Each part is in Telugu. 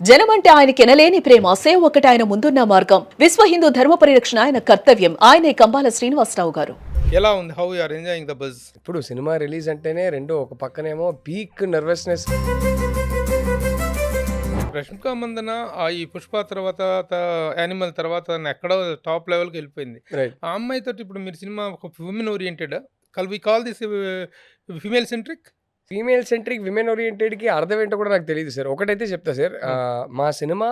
జనమంటే ఆయనకి ఎనలేని ప్రేమ, సేవ ఒకటి ఆయన ముందున్న మార్గం. విశ్వ హిందూ ధర్మ పరిరక్షణ ఆయన కర్తవ్యం. ఆయనే కంబాల శ్రీనివాసరావు గారు. ఎలా ఉంది? How you are enjoying the buzz? ఇప్పుడు సినిమా రిలీజ్ అంటేనే రెండు, ఒక పక్కనేమో పీక్ నర్వస్నెస్. రష్మిక మందన ఈ పుష్ప తర్వాత యానిమల్ తర్వాత ఎక్కడో టాప్ లెవెల్కి వెళ్ళిపోయింది. రైట్. ఆ అమ్మాయితో ఇప్పుడు మీరు సినిమా ఒక women oriented we call this female centric. Female centric women ఓరియంటెడ్కి అర్థం ఏంటో కూడా నాకు తెలియదు సార్. ఒకటైతే చెప్తా సార్, మా సినిమా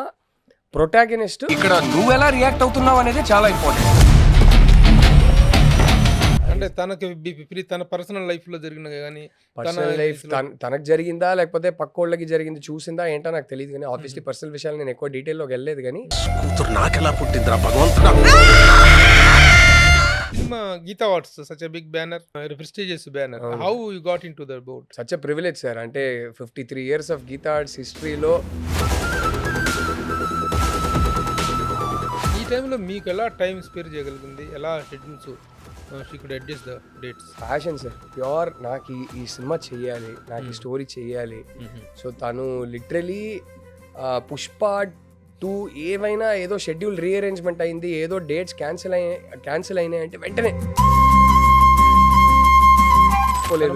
ప్రొటాగనిస్ట్ ఇక్కడ నువ్వు ఎలా రియాక్ట్ అవుతున్నావు అనేది చాలా ఇంపార్టెంట్. అంటే తన పర్సనల్ లైఫ్ లో జరిగిన కానీ పర్సనల్ లైఫ్ తనకు జరిగిందా లేకపోతే పక్కోళ్ళకి జరిగింది చూసిందా ఏంటో నాకు తెలియదు, కానీ ఆబ్వియస్లీ పర్సనల్ విషయాలు నేను ఎక్కువ డీటెయిల్లోకి వెళ్ళలేదు. కానీ కూతురు నాకెలా పుట్టిందిరా భగవంతుడా. Cinema Geetha awards such a big banner, prestigious banner. How you got in to the board? Such a privilege sir. అంటే 53 years ఆఫ్ గీతా ఆర్ట్స్ హిస్టరీలో ఈ టైంలో మీకు ఎలా టైం స్పేర్ చేయగలిగింది? ఎలా schedules she could adjust the dates? Passion sir, pure. నాకు ఈ సినిమా చెయ్యాలి, నాకు ఈ స్టోరీ చెయ్యాలి. సో తను లిటరలీ పుష్ప 2 ఏమైనా ఏదో షెడ్యూల్ రీఅరేంజ్మెంట్ అయింది, ఏదో డేట్స్ క్యాన్సిల్ అయినాయి అంటే వెంటనే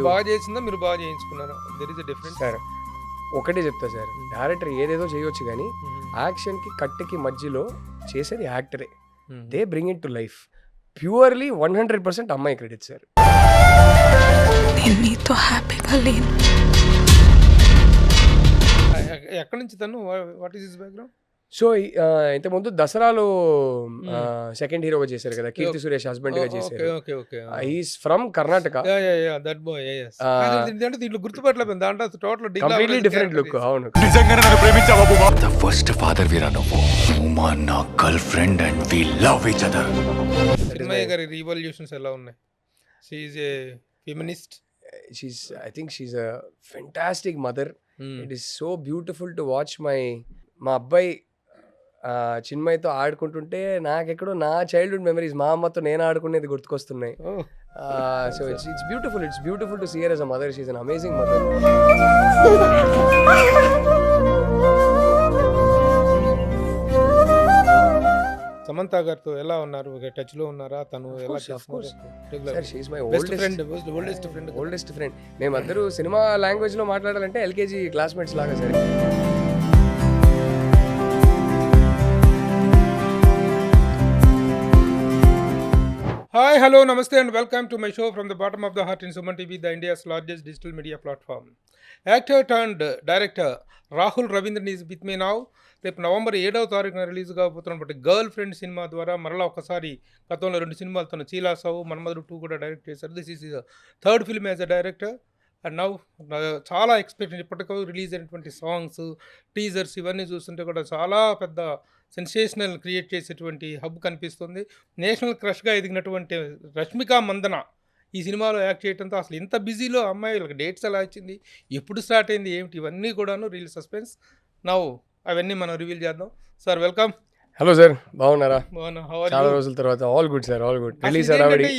బాగా చేసిందా, మీరు బాగా చేయించుకున్నారా? There is a difference sir. ఒకటే చెప్తా సార్, డైరెక్టర్ ఏదేదో చేయొచ్చు కానీ యాక్షన్కి కట్టికి మధ్యలో చేసేది యాక్టరే. They bring it to life. Purely 100% అమ్మాయి క్రెడిట్ సార్. నీతో హ్యాపీగా లేను. ఎక్కడి నుంచి తను? What is his background? So ఇంతకుముందు దసరాలో సెకండ్ హీరోగా చేశారు కదా, కీర్తి సురేష్ హస్బెండ్ గా చేశారు. Is from Karnataka. That boy, yes. అంటే దీంట్లో గుర్తుపట్టలేదు, దాంట్లో టోటల్ కంప్లీట్లీ డిఫరెంట్ లుక్. అవును. నిజంగానే నన్ను ప్రేమించావా బాబా? ద ఫస్ట్ ఫాదర్ వీరా నువ్వు మా నా girl friend and we love each other. Chinmayi గారి రివల్యూషన్స్ ఎలా ఉన్నాయి? She is a feminist. I think she's a fantastic mother. It is so beautiful to watch మా అబ్బాయి చిన్మయ్యతో ఆడుకుంటుంటే నాకెక్కడో నా చైల్డ్హుడ్ మెమరీస్, మా అమ్మతో నేను ఆడుకునేది గుర్తుకొస్తున్నాయి. So it's beautiful to see her as a mother. She is an amazing mother. Samantha గారితో ఎలా ఉన్నారు? టచ్ లో ఉన్నారా? తను ఎలా చేస్తున్నారు? She is my oldest friend. మేమందరూ సినిమా లాంగ్వేజ్ లో మాట్లాడాలంటే ఎల్కేజీ క్లాస్మేట్స్ లాగా సరే. Hi, hello, namaste and welcome to my show from the bottom of the heart in Suman TV, the India's largest digital media platform. Actor turned director Rahul Ravindran is with me now. రేపు నవంబర్ 7వ తారీఖున రిలీజ్ కాబోతున్నటువంటి గర్ల్ ఫ్రెండ్ సినిమా ద్వారా మరలా ఒకసారి గతంలో 2 సినిమాలు తను చీలాసావు, మన్మధుడు 2 కూడా డైరెక్ట్ చేశారు. This is third film as a director. And now చాలా ఎక్స్పెక్టెడ్. ఇప్పటికీ రిలీజ్ అయినటువంటి సాంగ్స్, టీజర్స్ ఇవన్నీ చూస్తుంటే కూడా చాలా పెద్ద సెన్సేషనల్ క్రియేట్ చేసేటువంటి హబ్ కనిపిస్తుంది. నేషనల్ క్రష్గా ఎదిగినటువంటి రష్మిక మందన ఈ సినిమాలో యాక్ట్ చేయడంతో అసలు ఇంత బిజీలో అమ్మాయిలకు డేట్స్ ఎలా వచ్చింది, ఎప్పుడు స్టార్ట్ అయింది, ఏమిటి, ఇవన్నీ కూడాను రియల్ సస్పెన్స్. నౌ అవన్నీ మనం రివీల్ చేద్దాం. Sir welcome. హలో సార్, బాగున్నారా? బాగున్నా. చాలా రోజుల తర్వాత. All good sir, all good. Release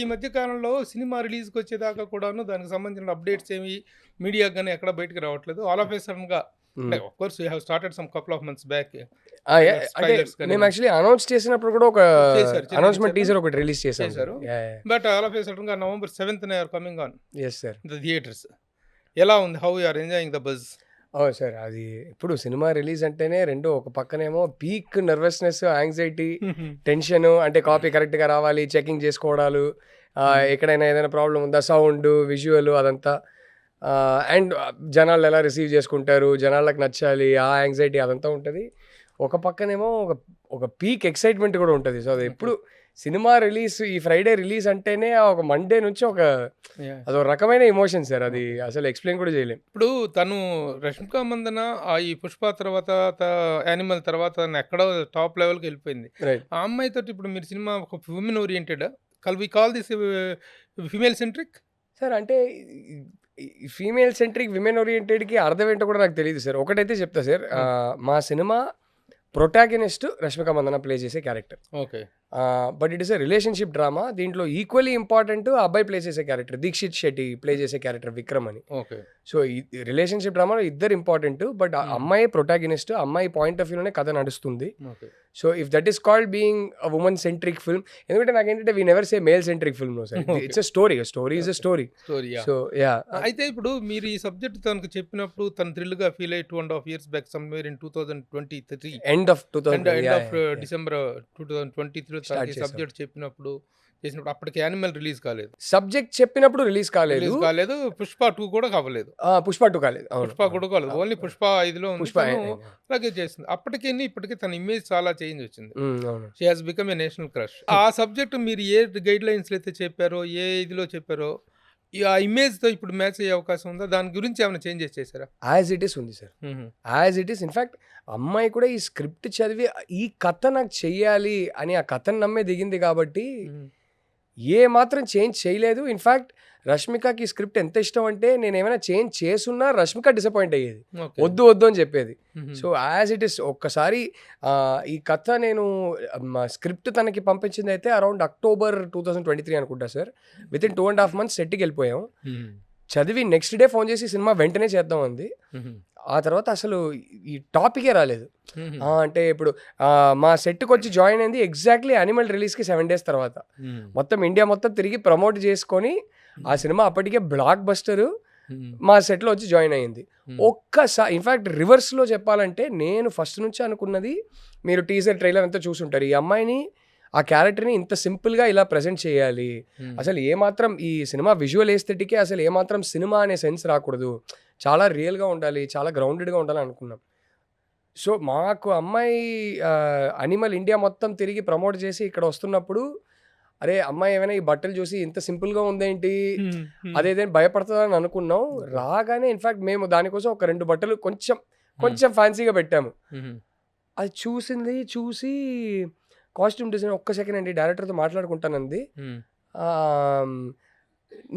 ఈ మధ్య కాలంలో సినిమా రిలీజ్కి వచ్చేదాకా కూడాను దానికి సంబంధించిన అప్డేట్స్ ఏమి మీడియాకి కానీ ఎక్కడ బయటకు రావట్లేదు. ఆల్ ఆఫ్ ఏ సడన్ గా of course we have started some couple of months back. అంటే మేము యాక్చువల్లీ అనౌన్స్ చేసినప్పుడు కూడా ఒక అనౌన్స్మెంట్ టీజర్ ఒకటి రిలీజ్ చేశారు. But all of A sudden గా November 7th are coming on. yes sir, the theaters. ఎలా ఉంది? How you are enjoying the buzz? Sir అది ఇప్పుడు సినిమా రిలీజ్ అంటేనే రెండు, ఒక పక్కనేమో పీక్ నర్వస్నెస్, యాంగ్జైటీ, టెన్షన్. అంటే కాపీ కరెక్ట్గా రావాలి, చెకింగ్ చేసుకోవడాలు, ఎక్కడైనా ఏదైనా ప్రాబ్లం ఉందా, సౌండ్, విజువల్, అదంతా. అండ్ జనాలు ఎలా రిసీవ్ చేసుకుంటారు, జనాలకు నచ్చాలి, ఆ యాంగ్జైటీ అదంతా ఉంటుంది. ఒక పక్కనేమో ఒక పీక్ ఎక్సైట్మెంట్ కూడా ఉంటుంది. సో అది ఎప్పుడు సినిమా రిలీజ్, ఈ ఫ్రైడే రిలీజ్ అంటేనే ఒక మండే నుంచి అదొక రకమైన ఎమోషన్ సార్. అది అసలు ఎక్స్ప్లెయిన్ కూడా చేయలేం. ఇప్పుడు తను రష్మిక మందన ఈ పుష్ప తర్వాత యానిమల్ తర్వాత ఎక్కడో టాప్ లెవెల్కి వెళ్ళిపోయింది. ఆ అమ్మాయితో ఇప్పుడు మీరు సినిమా ఒక women oriented we call this female centric sir. అంటే ఫీమేల్ సెంట్రిక్ విమెన్ ఓరియంటెడ్కి అర్థం ఏంటో కూడా నాకు తెలియదు సార్. ఒకటైతే చెప్తా సార్, మా cinema protagonist Rashmika Mandanna play చేసే character. Okay. But it is a relationship drama. దీంట్లో ఈక్వల్లీ ఇంపార్టెంట్ అబ్బాయి ప్లే చేసే క్యారెక్టర్ దీక్షిత్ శెట్టి ప్లే చేసే క్యారెక్టర్ విక్రమ్ అని. ఓకే. సో ఈ రిలేషన్షిప్ డ్రామాలో ఇద్దరు ఇంపార్టెంట్, బట్ అమ్మాయి ప్రొటాగనిస్ట్, అమ్మాయి పాయింట్ ఆఫ్ వ్యూలోనే కథ నడుస్తుంది. Okay. So if that is called being a woman centric film, ఎందుకంటే నాకేంటంటే we never say male centric film. No sir, it's a story is a story. So yeah. అయితే ఇప్పుడు మీరు ఈ సబ్జెక్ట్ తనకు చెప్పినప్పుడు తను థ్రిల్ గా ఫీల్ అయ్యి 2.5 years back somewhere in 2023 end of December 2023 తనకి సబ్జెక్ట్ చెప్పినప్పుడు అప్పటికి యానిమల్ రిలీజ్ కాలేదు. సబ్జెక్ట్ చెప్పినప్పుడు రిలీజ్ కాలేదు. పుష్ప 2 కూడా కావలేదు. పుష్ప 2 కాలేదు. పుష్ప కూడా కాలేదు. ఓన్లీ పుష్ప 5లో అలాగే చేసింది. అప్పటికి ఇప్పటికీ తన ఇమేజ్ చాలా చేంజ్ వచ్చింది. She has become a national crush. ఆ సబ్జెక్ట్ మీరు ఏ గైడ్ లైన్స్ అయితే చెప్పారో, ఏ ఇదిలో చెప్పారో, ఆ ఇమేజ్ తో ఇప్పుడు మ్యాచ్ అయ్యే అవకాశం ఉందా? దాని గురించి ఏమైనా చేంజెస్ చేశారా? యాజ్ ఇట్ ఈస్ ఉంది sir, as it is. In fact అమ్మాయి కూడా ఈ స్క్రిప్ట్ చదివి ఈ కథ నాకు చెయ్యాలి అని ఆ కథను నమ్మే దిగింది కాబట్టి ఏ మాత్రం చేంజ్ చేయలేదు. ఇన్ఫాక్ట్ రష్మికకి ఈ స్క్రిప్ట్ ఎంత ఇష్టం అంటే నేను ఏమైనా చేంజ్ చేసున్నా రష్మిక డిసప్పాయింట్ అయ్యేది, వద్దు అని చెప్పేది. సో యాజ్ ఇట్ ఈస్ ఒక్కసారి ఈ కథ నేను స్క్రిప్ట్ తనకి పంపించింది అయితే అరౌండ్ October 2023 అనుకుంటా సార్. విత్ ఇన్ 2.5 months సెట్కి వెళ్ళిపోయాం. చదివి నెక్స్ట్ డే ఫోన్ చేసి సినిమా వెంటనే చేద్దాం అంది. ఆ తర్వాత అసలు ఈ టాపికే రాలేదు. అంటే ఇప్పుడు మా సెట్కి వచ్చి జాయిన్ అయింది ఎగ్జాక్ట్లీ యానిమల్ రిలీజ్కి 7 days తర్వాత. మొత్తం ఇండియా మొత్తం తిరిగి ప్రమోట్ చేసుకొని ఆ సినిమా అప్పటికే బ్లాక్ బస్టరు మా సెట్లో వచ్చి జాయిన్ అయ్యింది. ఒక్కసారి ఇన్ఫ్యాక్ట్ రివర్స్లో చెప్పాలంటే నేను ఫస్ట్ నుంచి అనుకున్నది, మీరు టీజర్ ట్రైలర్ అంతా చూసుంటారు, ఈ అమ్మాయిని ఆ క్యారెక్టర్ని ఇంత సింపుల్గా ఇలా ప్రజెంట్ చేయాలి, అసలు ఏమాత్రం ఈ సినిమా విజువల్ ఎస్థెటిక్కే అసలు ఏమాత్రం సినిమా అనే సెన్స్ రాకూడదు, చాలా రియల్గా ఉండాలి, చాలా గ్రౌండెడ్గా ఉండాలి అనుకున్నాం. సో మాకు అమ్మాయి అనిమల్ ఇండియా మొత్తం తిరిగి ప్రమోట్ చేసి ఇక్కడ వస్తున్నప్పుడు, అరే అమ్మాయి ఏమైనా ఈ బట్టలు చూసి ఇంత సింపుల్గా ఉందేంటి అదేదైనా భయపడుతుందని అనుకున్నాం. రాగానే ఇన్ఫ్యాక్ట్ మేము దానికోసం ఒక 2 బట్టలు కొంచెం ఫ్యాన్సీగా పెట్టాము. అది చూసి కాస్ట్యూమ్ డిజైన్ ఒక్క సెకండ్ అండి డైరెక్టర్తో మాట్లాడుకుంటానంది.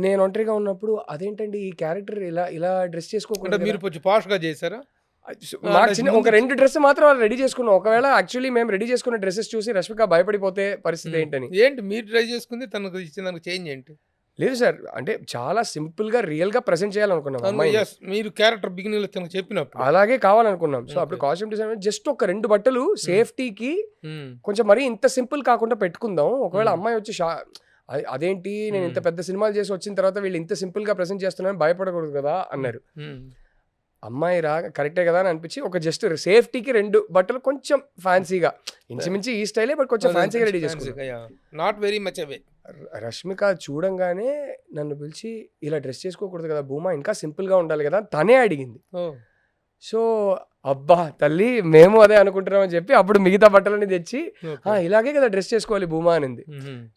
నేను ఒంటరిగా ఉన్నప్పుడు అదేంటండి ఈ క్యారెక్టర్ ఇలా డ్రెస్ చేసుకోకుండా మీరు కొంచెం పాష్గా చేశారా? మాకు చిన్న ఒక 2 డ్రెస్ మాత్రం వాళ్ళు రెడీ చేసుకున్నాం. ఒకవేళ యాక్చువల్లీ మేము రెడీ చేసుకున్న డ్రెస్సెస్ చూసి రష్మిక భయపడిపోతే పరిస్థితి ఏంటని. ఏంటి మీరు ట్రై చేసుకుంది తనకు ఇచ్చిన చేంజ్ ఏంటి? లేదు సార్, అంటే చాలా సింపుల్గా రియల్గా ప్రెసెంట్ చేయాలనుకున్నాం. మీరు క్యారెక్టర్ బిగినింగ్ లో తనకు చెప్పినప్పుడు అలాగే కావాలనుకున్నాం. సో అప్పుడు కాస్ట్యూమ్ డిజైన్ జస్ట్ ఒక 2 బట్టలు సేఫ్టీకి కొంచెం మరీ ఇంత సింపుల్ కాకుండా పెట్టుకుందాం, ఒకవేళ అమ్మాయి వచ్చి అదేంటి నేను ఇంత పెద్ద సినిమాలు చేసి వచ్చిన తర్వాత వీళ్ళు ఇంత సింపుల్గా ప్రెసెంట్ చేస్తున్నారని భయపడకూడదు కదా అన్నారు. అమ్మాయి కరెక్టే కదా అని అనిపించి ఒక జస్ట్ సేఫ్టీకి 2 బట్టలు కొంచెం ఫ్యాన్సీగా, ఇంచుమించి ఈ స్టైలే బట్ కొంచెం ఫ్యాన్సీగా రెడీ చేసుకున్నాం. నాట్ వెరీ మచ్ అవే. రష్మిక చూడంగానే నన్ను పిలిచి ఇలా డ్రెస్ చేసుకోకూడదు కదా భూమా, ఇంకా సింపుల్గా ఉండాలి కదా తనే అడిగింది. సో అబ్బా తల్లి మేము అదే అనుకుంటున్నామని చెప్పి అప్పుడు మిగతా బట్టలని తెచ్చి ఇలాగే కదా డ్రెస్ చేసుకోవాలి భూమా అనింది.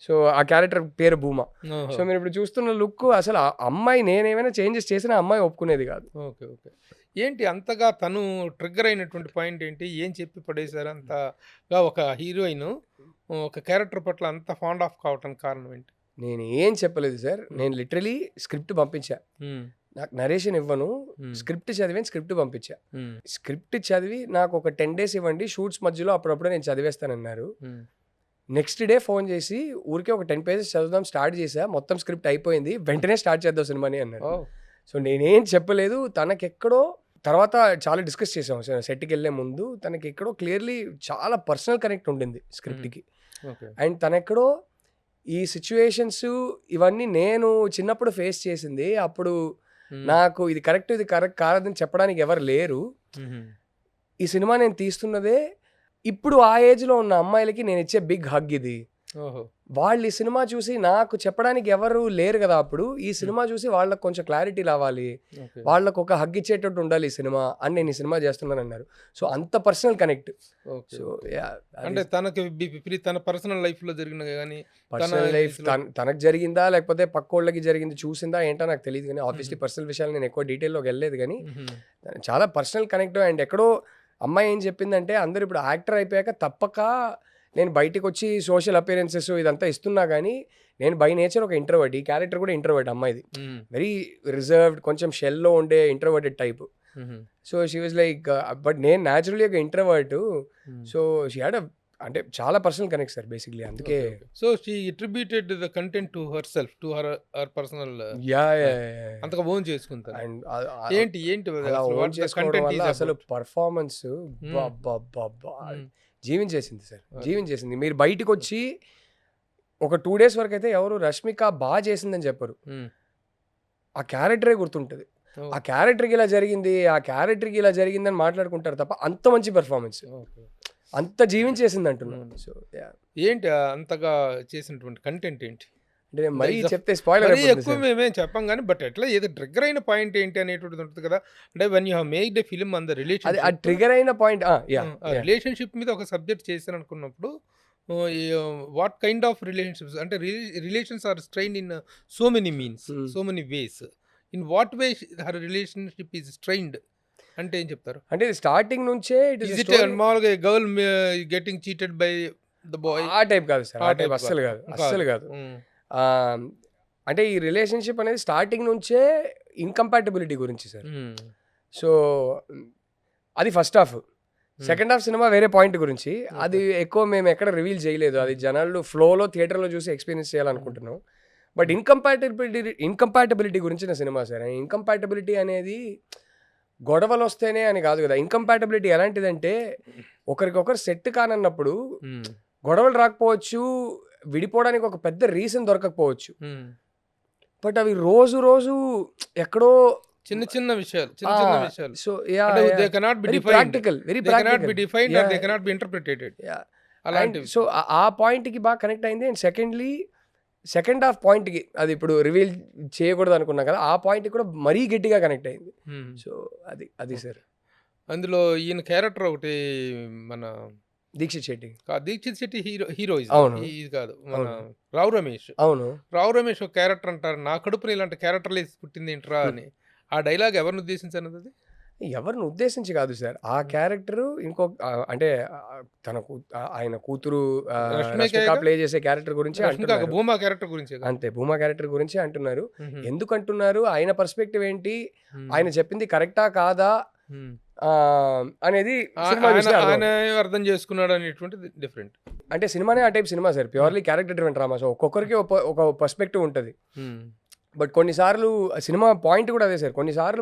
సో ఆ క్యారెక్టర్ పేరు భూమా. సో మీరు ఇప్పుడు చూస్తున్న లుక్ అసలు అమ్మాయి నేనేమైనా చేంజెస్ చేసినా అమ్మాయి ఒప్పుకునేది కాదు. ఓకే. ఏంటి అంతగా తను ట్రిగ్గర్ అయినటువంటి పాయింట్ ఏంటి? ఏం చెప్పి పడేశారు అంతగా ఒక హీరోయిన్ ఒక క్యారెక్టర్ పట్ల అంత ఫాండ్ ఆఫ్ కావటానికి కారణం ఏంటి? నేను ఏం చెప్పలేదు సార్, నేను లిటరలీ స్క్రిప్ట్ పంపించా. నాకు నరేషన్ ఇవ్వను, స్క్రిప్ట్ చదివాను, స్క్రిప్ట్ పంపించా. స్క్రిప్ట్ చదివి నాకు ఒక 10 days ఇవ్వండి, షూట్స్ మధ్యలో అప్పుడప్పుడు నేను చదివేస్తానన్నారు. నెక్స్ట్ డే ఫోన్ చేసి ఊరికే ఒక 10 pages చదువుదాం స్టార్ట్ చేసా, మొత్తం స్క్రిప్ట్ అయిపోయింది, వెంటనే స్టార్ట్ చేద్దాం సినిమాని అన్నారు. సో నేనేం చెప్పలేదు. తనకెక్కడో తర్వాత చాలా డిస్కస్ చేసాం సెట్కి వెళ్ళే ముందు, తనకి ఎక్కడో క్లియర్లీ చాలా పర్సనల్ కనెక్ట్ ఉండింది స్క్రిప్ట్కి. అండ్ తనెక్కడో ఈ సిచ్యువేషన్స్ ఇవన్నీ నేను చిన్నప్పుడు ఫేస్ చేసింది, అప్పుడు నాకు ఇది కరెక్ట్ కాదని చెప్పడానికి ఎవరు లేరు. ఈ సినిమా నేను తీస్తున్నదే ఇప్పుడు ఆ ఏజ్లో ఉన్న అమ్మాయిలకి నేను ఇచ్చే బిగ్ హగ్ ఇది. వాళ్ళు ఈ సినిమా చూసి నాకు చెప్పడానికి ఎవరు లేరు కదా, అప్పుడు ఈ సినిమా చూసి వాళ్ళకి కొంచెం క్లారిటీ రావాలి, వాళ్ళకు ఒక హగ్ ఇచ్చేటట్టు ఉండాలి ఈ సినిమా అని నేను ఈ సినిమా చేస్తున్నాను అన్నారు. సో అంత పర్సనల్ కనెక్ట్. సో అంటే తనకి తన పర్సనల్ లైఫ్ లో జరిగిన కానీ పర్సనల్ లైఫ్ తనకు జరిగిందా లేకపోతే పక్కోళ్ళకి జరిగింది చూసిందా ఏంటో నాకు తెలియదు, కానీ ఆబ్వియస్లీ పర్సనల్ విషయాలు నేను ఎక్కువ డీటెయిల్లోకి వెళ్ళలేదు, కానీ చాలా పర్సనల్ కనెక్ట్. అండ్ ఎక్కడో అమ్మాయి ఏం చెప్పిందంటే, అందరూ ఇప్పుడు యాక్టర్ అయిపోయాక తప్పక నేను బయటకు వచ్చి సోషల్ అపియరెన్సెస్ ఇదంతా ఇస్తున్నా కానీ నేను బై నేచర్ ఒక ఇంట్రోవర్ట్, ఈ క్యారెక్టర్ కూడా ఇంట్రోవర్ట్ అమ్మాయిది, వెరీ రిజర్వ్డ్, కొంచెం షెల్లో ఉండే introverted type. So she was like but నేను న్యాచురల్లీ ఒక ఇంట్రోవర్ట్. సో షీ హ్యాడ్ అంటే చాలా పర్సనల్ కనెక్ట్ సార్ బేసిక్లీ అందుకే. So she attributed the content to her self, to her personal, yeah అంతగా ఓన్ చేసుకుంటారు. అండ్ ఏంటి ఏంటి అలా ఓన్ చేసుకోవడం వల్ల అసలు పర్ఫార్మెన్స్ జీవించేసింది సార్, జీవించేసింది. మీరు బయటకు వచ్చి ఒక 2 days వరకు అయితే ఎవరు రష్మిక బాగా చేసిందని చెప్పరు, ఆ క్యారెక్టరే గుర్తుంటుంది. ఆ క్యారెక్టర్కి ఇలా జరిగింది, ఆ క్యారెక్టర్కి ఇలా జరిగిందని మాట్లాడుకుంటారు తప్ప అంత మంచి పెర్ఫార్మెన్స్, అంత జీవించేసింది అంటున్నాను. సో ఏంటి అంతగా చేసినటువంటి కంటెంట్ ఏంటి అంటే మరీ చెప్తే స్పాయిలర్ మరీ ఎక్కువ మేమేం చెప్పం కానీ, బట్ ఎట్లా ఏదో ట్రిగ్గర్ అయిన పాయింట్ ఏంటి అనేటువంటిది ఉంటుంది కదా. అంటే when you have maked a film on the అది ఆ ట్రిగర్ అయిన పాయింట్. రిలేషన్షిప్ మీద ఒక సబ్జెక్ట్ చేశాను అనుకున్నప్పుడు, వాట్ కైండ్ ఆఫ్ రిలేషన్షిప్స్, అంటే relations are strained in so many means, so many ways. In what way her relationship is strained అంటే ఏం చెప్తారు? అంటే స్టార్టింగ్ నుంచే మామూలుగా girl getting cheated by the boy ఆ టైప్ కాదు సార్, ఆ టైప్ అస్సలు కాదు, అస్సలు కాదు. అంటే ఈ రిలేషన్షిప్ అనేది స్టార్టింగ్ నుంచే ఇన్కంపాటబిలిటీ గురించి సార్. సో అది first half. Second half cinema వేరే పాయింట్ గురించి, అది ఎక్కువ మేము ఎక్కడ రివీల్ చేయలేదు, అది జనాలు ఫ్లోలో థియేటర్లో చూసి ఎక్స్పీరియన్స్ చేయాలనుకుంటున్నాం. బట్ ఇన్కంపాటబిలిటీ గురించిన సినిమా సార్. ఇన్కంపాటబిలిటీ అనేది గొడవలు వస్తేనే అని కాదు కదా. ఇన్కంపాటబిలిటీ ఎలాంటిదంటే ఒకరికొకరు సెట్ కానన్నప్పుడు గొడవలు రాకపోవచ్చు, విడిపోవడానికి ఒక పెద్ద రీజన్ దొరకకపోవచ్చు, బట్ అవి రోజు రోజు ఎక్కడో చిన్న చిన్న విషయాలు. So they cannot be defined. Practical, very They cannot be defined or they cannot be interpreted. అలాంటివి. సో ఆ పాయింట్కి బాగా కనెక్ట్ అయింది. అండ్ సెకండ్ హాఫ్ పాయింట్కి, అది ఇప్పుడు రివీల్ చేయకూడదు అనుకున్నా కదా, ఆ పాయింట్కి కూడా మరీ గట్టిగా కనెక్ట్ అయింది. సో అది సార్. అందులో ఈయన క్యారెక్టర్ ఒకటి, మన దీక్షిత్ శెట్టి హీరోయిజం అవును. ఇది కాదు, మన రావు రమేష్. అవును, రావు రమేష్ ఒక క్యారెక్టర్ అంటారు, నా కడుపున ఇలాంటి క్యారెక్టర్లు వేసి పుట్టింది ఏంట్రా అని. ఆ డైలాగ్ ఎవరిని ఉద్దేశించినది? అది ఎవరిని ఉద్దేశించి కాదు సార్. ఆ క్యారెక్టర్ అంటే ఆయన కూతురు ప్లే చేసే క్యారెక్టర్ గురించి, భూమా క్యారెక్టర్ గురించి, అంతే భూమా క్యారెక్టర్ గురించి అంటున్నారు. ఎందుకు అంటున్నారు, ఆయన పర్స్పెక్టివ్ ఏంటి, ఆయన చెప్పింది కరెక్టా కాదా అనేది ఆయన అర్థం చేసుకున్నాడు అనేటువంటిది డిఫరెంట్. అంటే సినిమానే ఆ type cinema sir, purely character driven drama. So ఒక్కొక్కరికి ఒక పర్స్పెక్టివ్ ఉంటుంది. బట్ కొన్నిసార్లు సినిమా పాయింట్ కూడా అదే సార్, కొన్నిసార్లు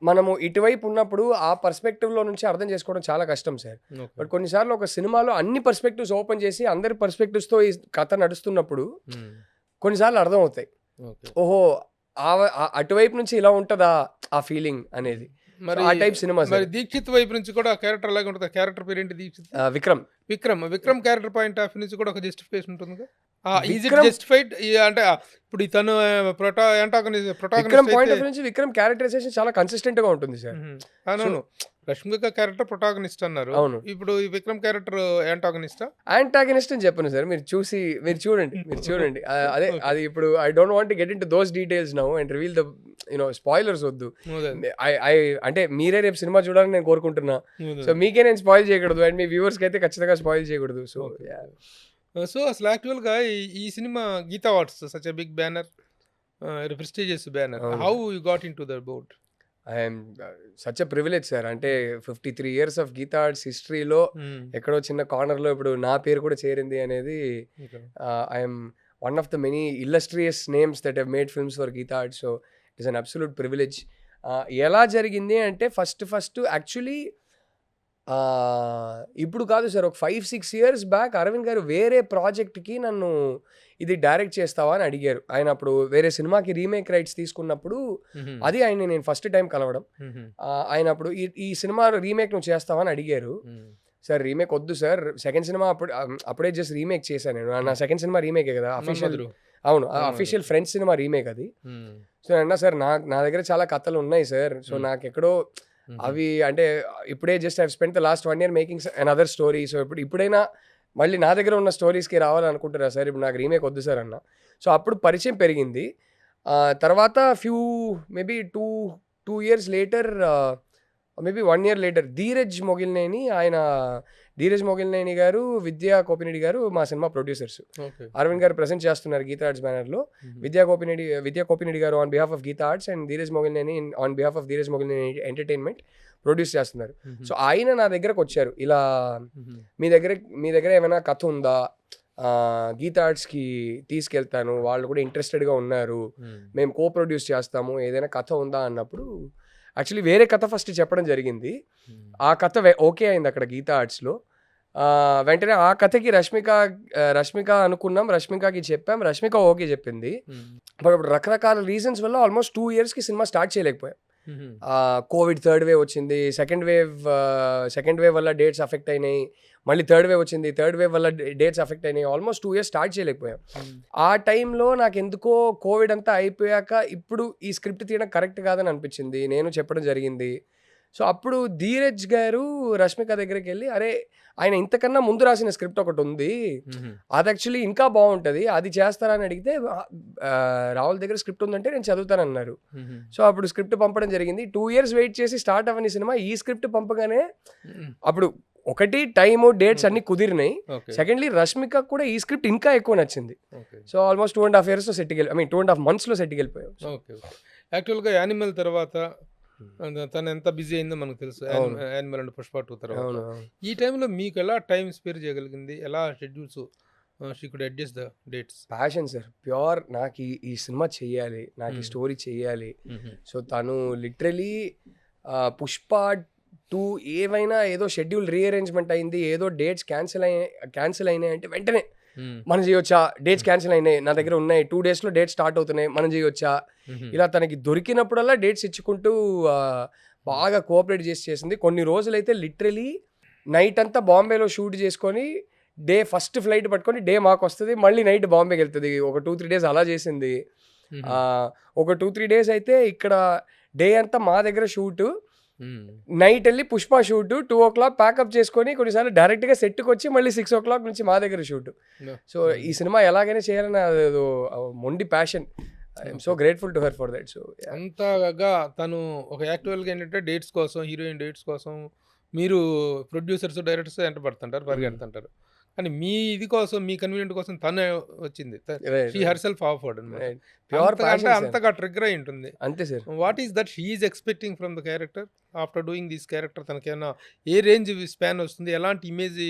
మనము ఇటువైపు ఉన్నప్పుడు ఆ పర్స్పెక్టివ్లో నుంచి అర్థం చేసుకోవడం చాలా కష్టం సార్. బట్ కొన్నిసార్లు ఒక సినిమాలో అన్ని పర్స్పెక్టివ్స్ ఓపెన్ చేసి అందరి పర్స్పెక్టివ్స్తో ఈ కథ నడుస్తున్నప్పుడు కొన్నిసార్లు అర్థం అవుతాయి, ఓహో అటువైపు నుంచి ఇలా ఉంటుందా ఆ ఫీలింగ్ అనేది. మరి ఆ టైప్ సినిమా. మరి దీక్షిత్ వైపు నుంచి కూడా క్యారెక్టర్ అలాగే ఉంటుంది. క్యారెక్టర్ పేరు ఏంటి? Deekshith Vikram character point of నుంచి కూడా ఒక జస్టిఫికేషన్ ఉంటుంది. ఈజ్ ఇట్ జస్టిఫైడ్ అంటే ఇప్పుడు ఇతను విక్రమ్ క్యారెక్టరైజేషన్ చాలా కన్సిస్టెంట్ గా ఉంటుంది సార్. అవును, రష్మిక క్యారెక్టర్ ప్రొటాగనిస్ట్ అన్నారు, అవును. ఇప్పుడు ఈ విక్రమ్ క్యారెక్టర్ యాంటాగనిస్ట్ అని చెప్పను సార్. మీరు చూడండి అదే అది. ఇప్పుడు I don't want to get into those details now and reveal the spoilers వద్దు. అంటే మీరే రేపు సినిమా చూడాలని నేను కోరుకుంటున్నా. సో మీకే నేను స్పాయిల్ చేయకూడదు అండ్ మీ వ్యూవర్స్కి అయితే ఖచ్చితంగా స్పాయిల్ చేయకూడదు. సో అసలు యాక్చువల్గా ఈ cinema Geetha awards, such a big banner, prestigious banner, how you got into the board? I'm such a privilege sir. అంటే 53 years ఆఫ్ గీతా ఆర్ట్స్ హిస్టరీలో ఎక్కడో చిన్న కార్నర్లో ఇప్పుడు నా పేరు కూడా చేరింది అనేది, I'm one of the many illustrious names that have made films for Geetha Arts. So it is an absolute privilege. ఎలా జరిగింది అంటే ఫస్ట్ యాక్చువల్లీ ఇప్పుడు కాదు సార్, ఒక 5-6 years బ్యాక్ అరవింద్ గారు వేరే ప్రాజెక్ట్కి నన్ను ఇది డైరెక్ట్ చేస్తావా అని అడిగారు. ఆయన అప్పుడు వేరే సినిమాకి రీమేక్ రైట్స్ తీసుకున్నప్పుడు అది ఆయన నేను ఫస్ట్ టైం కలవడం. ఆయన అప్పుడు ఈ సినిమా రీమేక్ నువ్వు చేస్తావా అని అడిగారు. సార్ రీమేక్ వద్దు సార్, సెకండ్ సినిమా అప్పుడే జస్ట్ రీమేక్ చేశాను నేను. నా సెకండ్ సినిమా రీమేకే కదా అఫీషియల్. అవును, అఫీషియల్ ఫ్రెండ్స్ సినిమా రీమేక్ అది. సో అన్నా సార్ నా దగ్గర చాలా కథలు ఉన్నాయి సార్. సో నాకు ఎక్కడో అవి అంటే ఇప్పుడే just I spent the last 1 year making another story. So ఇప్పుడైనా మళ్ళీ నా దగ్గర ఉన్న స్టోరీస్కి రావాలనుకుంటారా సార్, ఇప్పుడు నాకు రీమేక్ వద్దు సార్ అన్న. సో అప్పుడు పరిచయం పెరిగింది. తర్వాత maybe 2 years later maybe 1 year later Dheeraj Mogilineni గారు, విద్యా కోపినేడి గారు మా సినిమా ప్రొడ్యూసర్స్. ఓకే. అరవింద్ గారు ప్రెజెంట్ చేస్తున్నారు గీతా ఆర్ట్స్ బ్యానర్లో. Vidya Koppineedi garu on behalf of Geetha arts and Dheeraj Mogilineni on behalf of Dheeraj Mogilineni entertainment produce చేస్తున్నారు. సో ఆయన నా దగ్గరకు వచ్చారు, ఇలా మీ దగ్గర ఏమైనా కథ ఉందా, గీతా ఆర్ట్స్కి తీసుకెళ్తాను, వాళ్ళు కూడా ఇంట్రెస్టెడ్గా ఉన్నారు, మేము కో ప్రొడ్యూస్ చేస్తాము, ఏదైనా కథ ఉందా అన్నప్పుడు యాక్చువల్లీ వేరే కథ ఫస్ట్ చెప్పడం జరిగింది. ఆ కథ ఓకే అయింది అక్కడ గీతా ఆర్ట్స్లో. వెంటనే ఆ కథకి రష్మిక అనుకున్నాం, రష్మికకి చెప్పాం, రష్మిక ఓకే చెప్పింది. బట్ ఇప్పుడు రకరకాల రీజన్స్ వల్ల ఆల్మోస్ట్ 2 yearsకి సినిమా స్టార్ట్ చేయలేకపోయాం. కోవిడ్ థర్డ్ వేవ్ వచ్చింది, సెకండ్ వేవ్ వల్ల డేట్స్ అఫెక్ట్ అయినాయి, మళ్ళీ థర్డ్ వేవ్ వచ్చింది, థర్డ్ వేవ్ వల్ల డేట్స్ అఫెక్ట్ అయినాయి, ఆల్మోస్ట్ 2 years స్టార్ట్ చేయలేకపోయాం. ఆ టైంలో నాకు ఎందుకో కోవిడ్ అంతా అయిపోయాక ఇప్పుడు ఈ స్క్రిప్ట్ తీయడం కరెక్ట్ కాదని అనిపించింది, నేను చెప్పడం జరిగింది. సో అప్పుడు ధీరజ్ గారు రష్మిక దగ్గరికి వెళ్ళి, అరే ఆయన ఇంతకన్నా ముందు రాసిన స్క్రిప్ట్ ఒకటి ఉంది, అది యాక్చువల్లీ ఇంకా బాగుంటుంది, అది చేస్తారా అని అడిగితే రాహుల్ దగ్గర స్క్రిప్ట్ ఉందంటే నేను చదువుతానన్నారు. సో అప్పుడు స్క్రిప్ట్ పంపడం జరిగింది. 2 years వెయిట్ చేసి స్టార్ట్ అవ్వని సినిమా ఈ స్క్రిప్ట్ పంపగానే అప్పుడు ఒకటి టైము డేట్స్ అన్ని కుదిరినాయి, సెకండ్లీ రష్మిక కూడా ఈ స్క్రిప్ట్ ఇంకా ఎక్కువ నచ్చింది. సో ఆల్మోస్ట్ 2.5 yearsలో సెట్కి 2.5 monthsలో సెట్కి వెళ్ళిపోయాం. ఓకే. యాక్చువల్గా యానిమల్ తర్వాత తను ఎంత బిజీ అయిందో మనకు తెలుసు, యానిమల్ అండ్ పుష్ప 2 తర్వాత. ఈ టైంలో మీకు ఎలా టైం స్పేర్ చేయగలిగింది, ఎలా schedules she could adjust the dates? Passion sir, pure నాకు ఈ సినిమా చెయ్యాలి, నాకు ఈ స్టోరీ చెయ్యాలి. సో తను లిటరలీ పుష్ప 2 ఏవైనా ఏదో షెడ్యూల్ రీఅరేంజ్మెంట్ అయింది, ఏదో డేట్స్ క్యాన్సిల్ అయినాయి అంటే వెంటనే మనం చేయొచ్చా, డేట్స్ క్యాన్సిల్ అయినాయి, నా దగ్గర ఉన్నాయి, 2 daysలో డేట్స్ స్టార్ట్ అవుతున్నాయి, మనం చేయొచ్చా, ఇలా తనకి దొరికినప్పుడల్లా డేట్స్ ఇచ్చుకుంటూ బాగా కోఆపరేట్ చేసింది. కొన్ని రోజులైతే లిటరలీ నైట్ అంతా బాంబేలో షూట్ చేసుకొని డే ఫస్ట్ ఫ్లైట్ పట్టుకొని డే మాకు వస్తుంది, మళ్ళీ నైట్ బాంబేకి వెళ్తుంది. ఒక 2-3 days అలా చేసింది. ఒక 2-3 days అయితే ఇక్కడ డే అంతా మా దగ్గర షూటు, నైట్ వెళ్ళి పుష్ప షూట్ 2 o'clock ప్యాకప్ చేసుకొని కొన్నిసార్లు డైరెక్ట్గా సెట్కి వచ్చి మళ్ళీ 6 o'clock నుంచి మా దగ్గర షూట్. సో ఈ సినిమా ఎలాగైనా చేయాలని అదేదో మొండి passion. I'm so grateful to her for that. So అంతగా తను ఒక యాక్చువల్గా ఏంటంటే డేట్స్ కోసం, హీరోయిన్ డేట్స్ కోసం మీరు ప్రొడ్యూసర్స్ డైరెక్టర్స్ వెంట పడుతుంటారు, పరిగెడుతుంటారు, కానీ మీ ఇది కోసం, మీ కన్వీనియంట్ కోసం తను వచ్చింది, షీ హర్ సెల్ఫ్ ఆఫర్డ్ అనమాట. అంతగా ట్రిగ్గర్ అయి ఉంటుంది. అంతే sir. What is that she is expecting from the character after doing this character? తనకేమైనా ఏ రేంజ్ స్పాన్ వస్తుంది, ఎలాంటి ఇమేజ్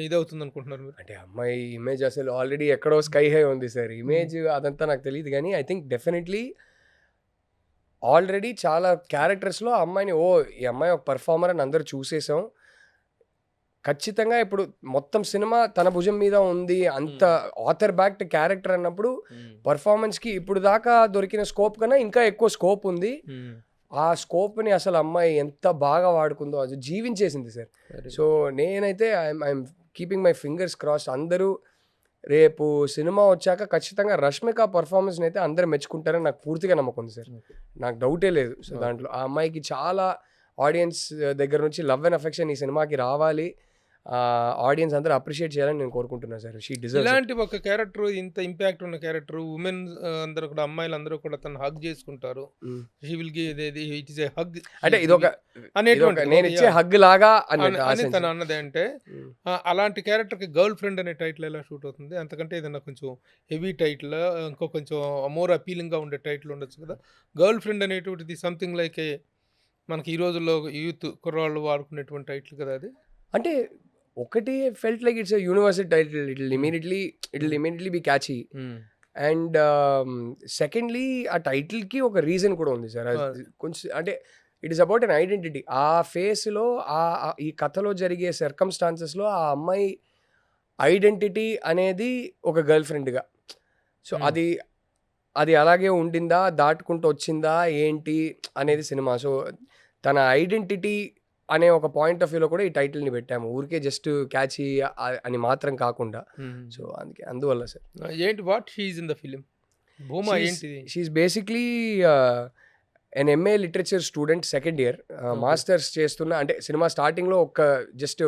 ఇదవుతుంది అనుకుంటున్నారు మీరు? అంటే అమ్మాయి ఇమేజ్ అసలు ఆల్రెడీ ఎక్కడో స్కై హై ఉంది సార్. ఇమేజ్ అదంతా నాకు తెలియదు, కానీ ఐ థింక్ డెఫినెట్లీ ఆల్రెడీ చాలా క్యారెక్టర్స్లో అమ్మాయిని ఈ అమ్మాయి ఒక పర్ఫార్మర్ అని అందరూ చూసేసాం. ఖచ్చితంగా ఇప్పుడు మొత్తం సినిమా తన భుజం మీద ఉంది, అంత ఆథర్ బ్యాక్డ్ క్యారెక్టర్ అన్నప్పుడు పర్ఫార్మెన్స్కి ఇప్పుడు దాకా దొరికిన స్కోప్ కన్నా ఇంకా ఎక్కువ స్కోప్ ఉంది. ఆ స్కోప్ని అసలు అమ్మాయి ఎంత బాగా వాడుకుందో అది జీవించేసింది సార్. సో నేనైతే I'm keeping my fingers cross. అందరూ రేపు సినిమా వచ్చాక ఖచ్చితంగా రష్మిక పర్ఫార్మెన్స్ని అయితే అందరూ మెచ్చుకుంటారని నాకు పూర్తిగా నమ్మకం ఉంది సార్, నాకు డౌటే లేదు. సో దాంట్లో ఆ అమ్మాయికి చాలా ఆడియన్స్ దగ్గర నుంచి లవ్ అండ్ అఫెక్షన్ ఈ సినిమాకి రావాలి, ఆడియన్స్ అందరూ అప్రిషియేట్ చేయాలని నేను కోరుకుంటున్నాను సార్. She deserves. ఇలాంటి ఒక క్యారెక్టర్, ఇంత ఇంపాక్ట్ ఉన్న క్యారెక్టర్, ఉమెన్ అందరూ కూడా, అమ్మాయిలు అందరూ కూడా తను హగ్ చేసుకుంటారు. She will give it is a hug అంటే ఇదొక అనేటువంటి నేను ఇచ్చే హగ్ లాగా అని తను అన్నది. అంటే అలాంటి క్యారెక్టర్కి గర్ల్ ఫ్రెండ్ అనే టైటిల్ ఎలా షూట్ అవుతుంది? అంతకంటే ఏదన్నా కొంచెం హెవీ టైటిల్, ఇంకో కొంచెం మోర్ అపీలింగ్గా ఉండే టైటిల్ ఉండొచ్చు కదా. గర్ల్ ఫ్రెండ్ అనేటువంటిది సంథింగ్ లైక్ ఏ మనకి ఈ రోజుల్లో యూత్ కుర్రాళ్ళు వాడుకునేటువంటి టైటిల్ కదా అది. అంటే ఒకటి felt like it's universal title, it will immediately be catchy. And secondly ఆ టైటిల్కి ఒక రీజన్ కూడా ఉంది సార్. కొంచెం అంటే it is about an identity. ఆ ఫేస్లో ఈ కథలో జరిగే సర్కమ్స్టాన్సెస్లో ఆ అమ్మాయి ఐడెంటిటీ అనేది ఒక గర్ల్ ఫ్రెండ్గా. సో అది అలాగే ఉండిందా, దాటుకుంటూ వచ్చిందా ఏంటి అనేది సినిమా. సో తన ఐడెంటిటీ అనే ఒక పాయింట్ ఆఫ్ వ్యూలో కూడా ఈ టైటిల్ని పెట్టాము, ఊరికే జస్ట్ క్యాచీ అని మాత్రం కాకుండా. సో అందువల్ల సార్. ఏంటి what she is in the film? Bhuma ఏంటి? She is basically an MA literature student, second year, masters చేస్తున్న. అంటే సినిమా స్టార్టింగ్లో ఒక జస్ట్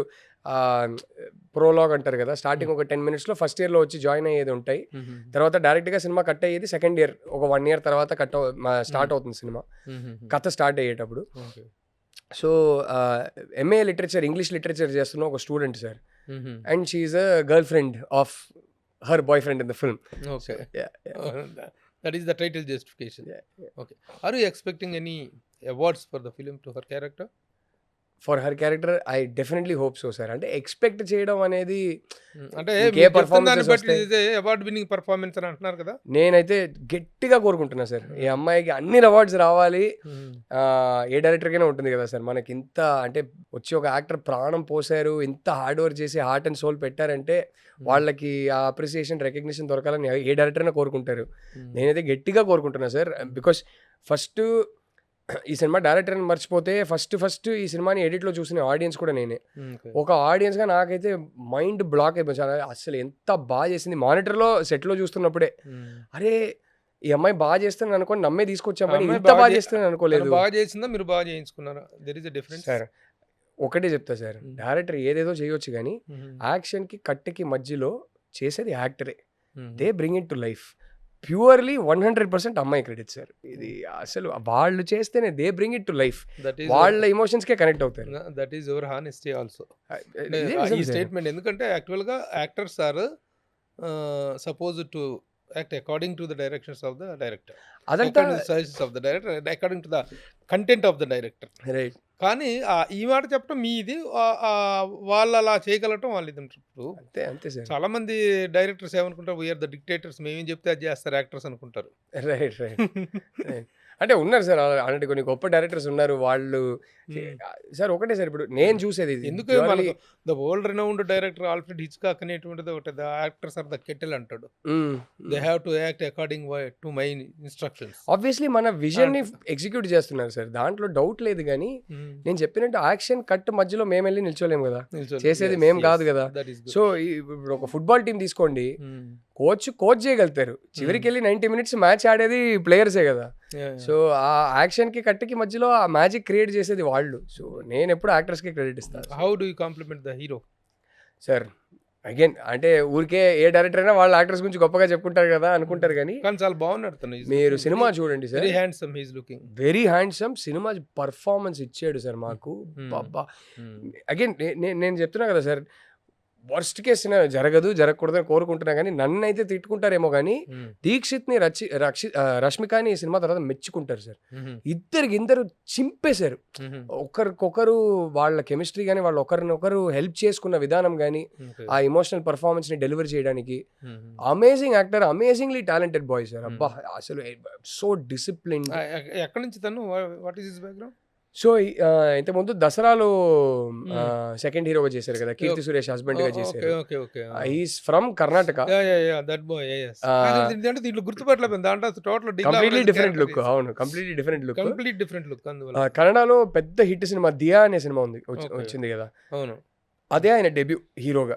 ప్రోలాగ్ అంటారు కదా, స్టార్టింగ్ ఒక 10 minutesలో ఫస్ట్ ఇయర్లో వచ్చి జాయిన్ అయ్యేది ఉంటాయి. తర్వాత డైరెక్ట్గా సినిమా కట్ అయ్యేది సెకండ్ ఇయర్, ఒక 1 year తర్వాత స్టార్ట్ అవుతుంది సినిమా, కథ స్టార్ట్ అయ్యేటప్పుడు. So MA literature, English literature చేస్తున్న ఒక student sir. And she's a girl friend of her boyfriend in the film. Okay. Yeah. That is the title justification. Okay. Are you expecting any awards for the film to her character? For her character, I definitely hope so, sir. అంటే ఎక్స్పెక్ట్ చేయడం అనేది అంటే ఇంకే మీరు చెప్తున్న performances దాన్ని బట్టి వస్తాయి. ఇదే అవార్డ్ విన్నింగ్ పర్ఫార్మెన్స్ అని అంటున్నారు కదా. నేనైతే గట్టిగా కోరుకుంటున్నా సార్, ఈ అమ్మాయికి అన్ని అవార్డ్స్ రావాలి. ఏ డైరెక్టర్కైనా ఉంటుంది కదా సార్, మనకి ఇంత అంటే వచ్చి ఒక యాక్టర్ ప్రాణం పోసారు, ఇంత హార్డ్ వర్క్ చేసి హార్ట్ అండ్ సోల్ పెట్టారంటే వాళ్ళకి ఆ అప్రిసియేషన్, రికగ్నిషన్ దొరకాలని ఏ డైరెక్టర్ అయినా కోరుకుంటారు. నేనైతే గట్టిగా కోరుకుంటున్నా సార్. బికాస్ ఫస్ట్ ఈ సినిమా డైరెక్టర్ అని మర్చిపోతే ఫస్ట్ ఈ సినిమాని ఎడిట్లో చూసిన ఆడియన్స్ కూడా నేనే. ఒక ఆడియన్స్గా నాకైతే మైండ్ బ్లాక్ అయిపోయింది. అసలు ఎంత బాగా చేసింది, మానిటర్లో సెట్లో చూస్తున్నప్పుడే అరే ఈ అమ్మాయి బాగా చేస్తుంది అనుకోని నమ్మే తీసుకొచ్చామని, ఇంత బాగా చేస్తుంది అనుకోలేదు. బాగా చేసిందా, మీరు బాగా చేయించుకున్నారా? There is a difference sir. ఒకటే చెప్తా సార్, డైరెక్టర్ ఏదేదో చేయొచ్చు కానీ యాక్షన్కి కట్టకి మధ్యలో చేసేది యాక్టరే. They bring it to life. Purely 100% అమ్మాయి క్రెడిట్ సార్. ఇది అసలు వాళ్ళు చేస్తేనే they bring it to life. వాళ్ళ ఎమోషన్స్కే కనెక్ట్ అవుతారు. That is your honesty also ఈ ఈ స్టేట్మెంట్. ఎందుకంటే యాక్చువల్గా actors are suppose to act according to the directions of the director, అదంతా suggestions of the director, according to the content of the director. Right. కానీ ఈ మాట చెప్పడం మీది, వాళ్ళు అలా చేయగలగటం వాళ్ళు ఇది ఉంటారు. అంతే అంతే సార్. చాలా మంది డైరెక్టర్స్ ఏమనుకుంటారు, వీఆర్ ద డిక్టేటర్స్, మేమేం చెప్తే అది చేస్తారు యాక్టర్స్ అనుకుంటారు. Right right. అంటే ఉన్నారు సార్ అలాంటి కొన్ని గొప్ప డైరెక్టర్స్ ఉన్నారు. వాళ్ళు సార్ ఒకటే సార్, ఇప్పుడు నేను చూసేది ఇది. ఎందుకు the world renowned director Alfred Hitchcock అనేటువంటిది ఒకటి, the actors are the cattle అంటాడు. They have to act according to my instructions. Obviously మన విజన్ ని ఎగ్జిక్యూట్ చేస్తున్నారు సార్, దాంట్లో డౌట్ లేదు. కానీ నేను చెప్పినట్టు యాక్షన్ కట్ మధ్యలో మేము వెళ్ళి నిల్చోలేము కదా, చేసేది మేము కాదు కదా. సో ఇప్పుడు ఒక ఫుట్బాల్ టీం తీసుకోండి, కోచ్ చేయగలుగుతారు, చివరికి వెళ్ళి 90 minutes మ్యాచ్ ఆడేది ప్లేయర్సే కదా. సో ఆ యాక్షన్ కి కట్టికి మధ్యలో ఆ మ్యాజిక్ క్రియేట్ చేసేది వాళ్ళు. సో నేను ఎప్పుడు యాక్టర్స్ కి క్రెడిట్ ఇస్తాను. How do you compliment the hero? Sir again అంటే ఊరికే ఏ డైరెక్టర్ అయినా వాళ్ళ యాక్టర్స్ గురించి గొప్పగా చెప్పుకుంటారు కదా అనుకుంటారు, కానీ చాలా బాగున్నాడు. మీరు సినిమా చూడండి sir, very handsome, he is looking very handsome. Cinema performance ఇచ్చాడు సార్ మాకు. అగైన్ నేను చెప్తున్నా కదా సార్, వర్స్ట్ కేస్ జరగకూడదు అని కోరుకుంటున్నా, కానీ నన్ను అయితే తిట్టుకుంటారేమో కానీ దీక్షిత్ని రష్మికని ఈ సినిమా తర్వాత మెచ్చుకుంటారు సార్. ఇద్దరు చింపేశారు. ఒకరికొకరు వాళ్ళ కెమిస్ట్రీ కానీ వాళ్ళు ఒకరినొకరు హెల్ప్ చేసుకున్న విధానం కానీ ఆ ఎమోషనల్ పర్ఫార్మెన్స్ ని డెలివర్ చేయడానికి amazing actor, amazingly talented boy sir. అబ్బా అసలు సో డిసిప్లిన్. ఎక్కడి నుంచి తను, what is his background? So ఇంతకుముందు దసరాలో సెకండ్ హీరోగా చేశారు కదా, కీర్తి సురేష్ హస్బెండ్ గా చేశారు. Is from Karnataka. దీంట్లో గుర్తుపట్టలేదు, దాంట్లో టోటల్ కంప్లీట్లీ డిఫరెంట్ లుక్. అవును, completely different look. Complete different look. అందువల్ల కన్నడలో పెద్ద హిట్ సినిమా దియా అనే సినిమా ఉంది, వచ్చింది కదా. అవును, అదే ఆయన డెబ్యూ హీరోగా.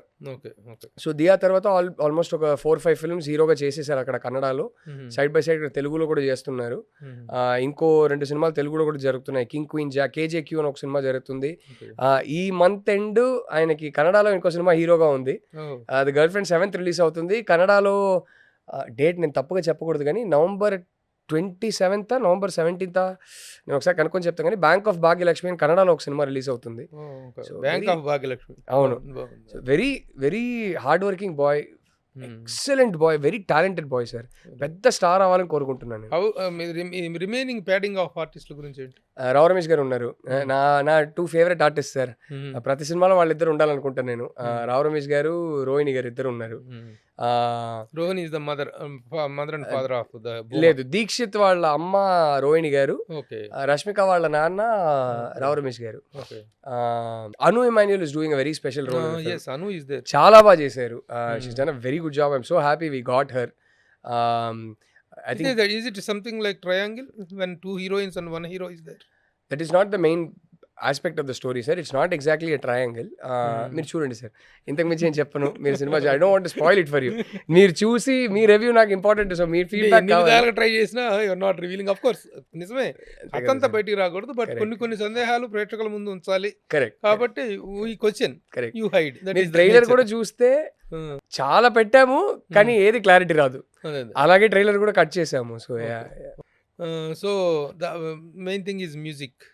సో దియా తర్వాత ఆల్మోస్ట్ ఒక 4-5 ఫిల్మ్స్ హీరోగా చేసేసారు అక్కడ కన్నడలో. సైడ్ బై సైడ్ తెలుగులో కూడా చేస్తున్నారు. ఇంకో 2 సినిమాలు తెలుగులో కూడా జరుగుతున్నాయి. కింగ్ క్వీన్ KJQ అని ఒక సినిమా జరుగుతుంది. ఈ మంత్ ఎండ్ ఆయనకి కన్నడలో ఇంకో సినిమా హీరోగా ఉంది, అది గర్ల్ ఫ్రెండ్ 7th రిలీజ్ అవుతుంది. కన్నడలో డేట్ నేను తప్పుగా చెప్పకూడదు కానీ November 27th, November 17th నేను ఒకసారి కనుక్కొని చెప్తాను. కానీ బ్యాంక్ ఆఫ్ భాగ్యలక్ష్మి అని కన్నడలో ఒక సినిమా రిలీజ్ అవుతుంది. Bank of Bhagyalakshmi. అవును, very very hard working boy, excellent boy, very talented boy sir. పెద్ద స్టార్ అవ్వాలని కోరుకుంటున్నాను. రిమైనింగ్ ప్యాడింగ్ ఆఫ్ ఆర్టిస్టుల గురించి ఏంటి? రావు రమేష్ గారు ఉన్నారు, నా 2 ఫేవరెట్ ఆర్టిస్ట్ సార్. ప్రతి సినిమాలో వాళ్ళిద్దరు ఉండాలనుకుంటాను నేను. రావు రమేష్ గారు, రోహిణి గారు ఇద్దరు ఉన్నారు. Rohini is the mother and father of the. లేదు, దీక్షిత్ వాళ్ళ అమ్మ రోహిణి గారు, రష్మిక వాళ్ళ నాన్న Rao Ramesh garu. Anu Emmanuel is doing a very special role. Anu is there, చాలా బాగా చేశారు. She's done a very good job. I'm so happy we got her. I think is it something like triangle when 2 heroines and 1 hero is there? That is not the main aspect of the story, sir. It's not exactly a triangle. మీరు చూడండి సార్, ఇంతకు మించి ఏం చెప్పను. మీరు cinema I don't want to spoil it for you. మీరు చూసి మీ రివ్యూ నాకు ఇంపార్టెంట్. సో మీ ఫీడ్బ్యాక్ ట్రై చేసినా you're not revealing. Of course నిజమే, అతంతా బయటికి రాకూడదు, బట్ కొన్ని సందేహాలు ప్రేక్షకుల ముందు ఉంచాలి. కరెక్ట్. కాబట్టి ఈ క్వశ్చన్ కరెక్ట్ యు హైడ్. మీరు ట్రైలర్ కూడా చూస్తే చాలా పెట్టాము కానీ ఏది క్లారిటీ రాదు, అలాగే ట్రైలర్ కూడా కట్ చేసాము. So so the main thing is music.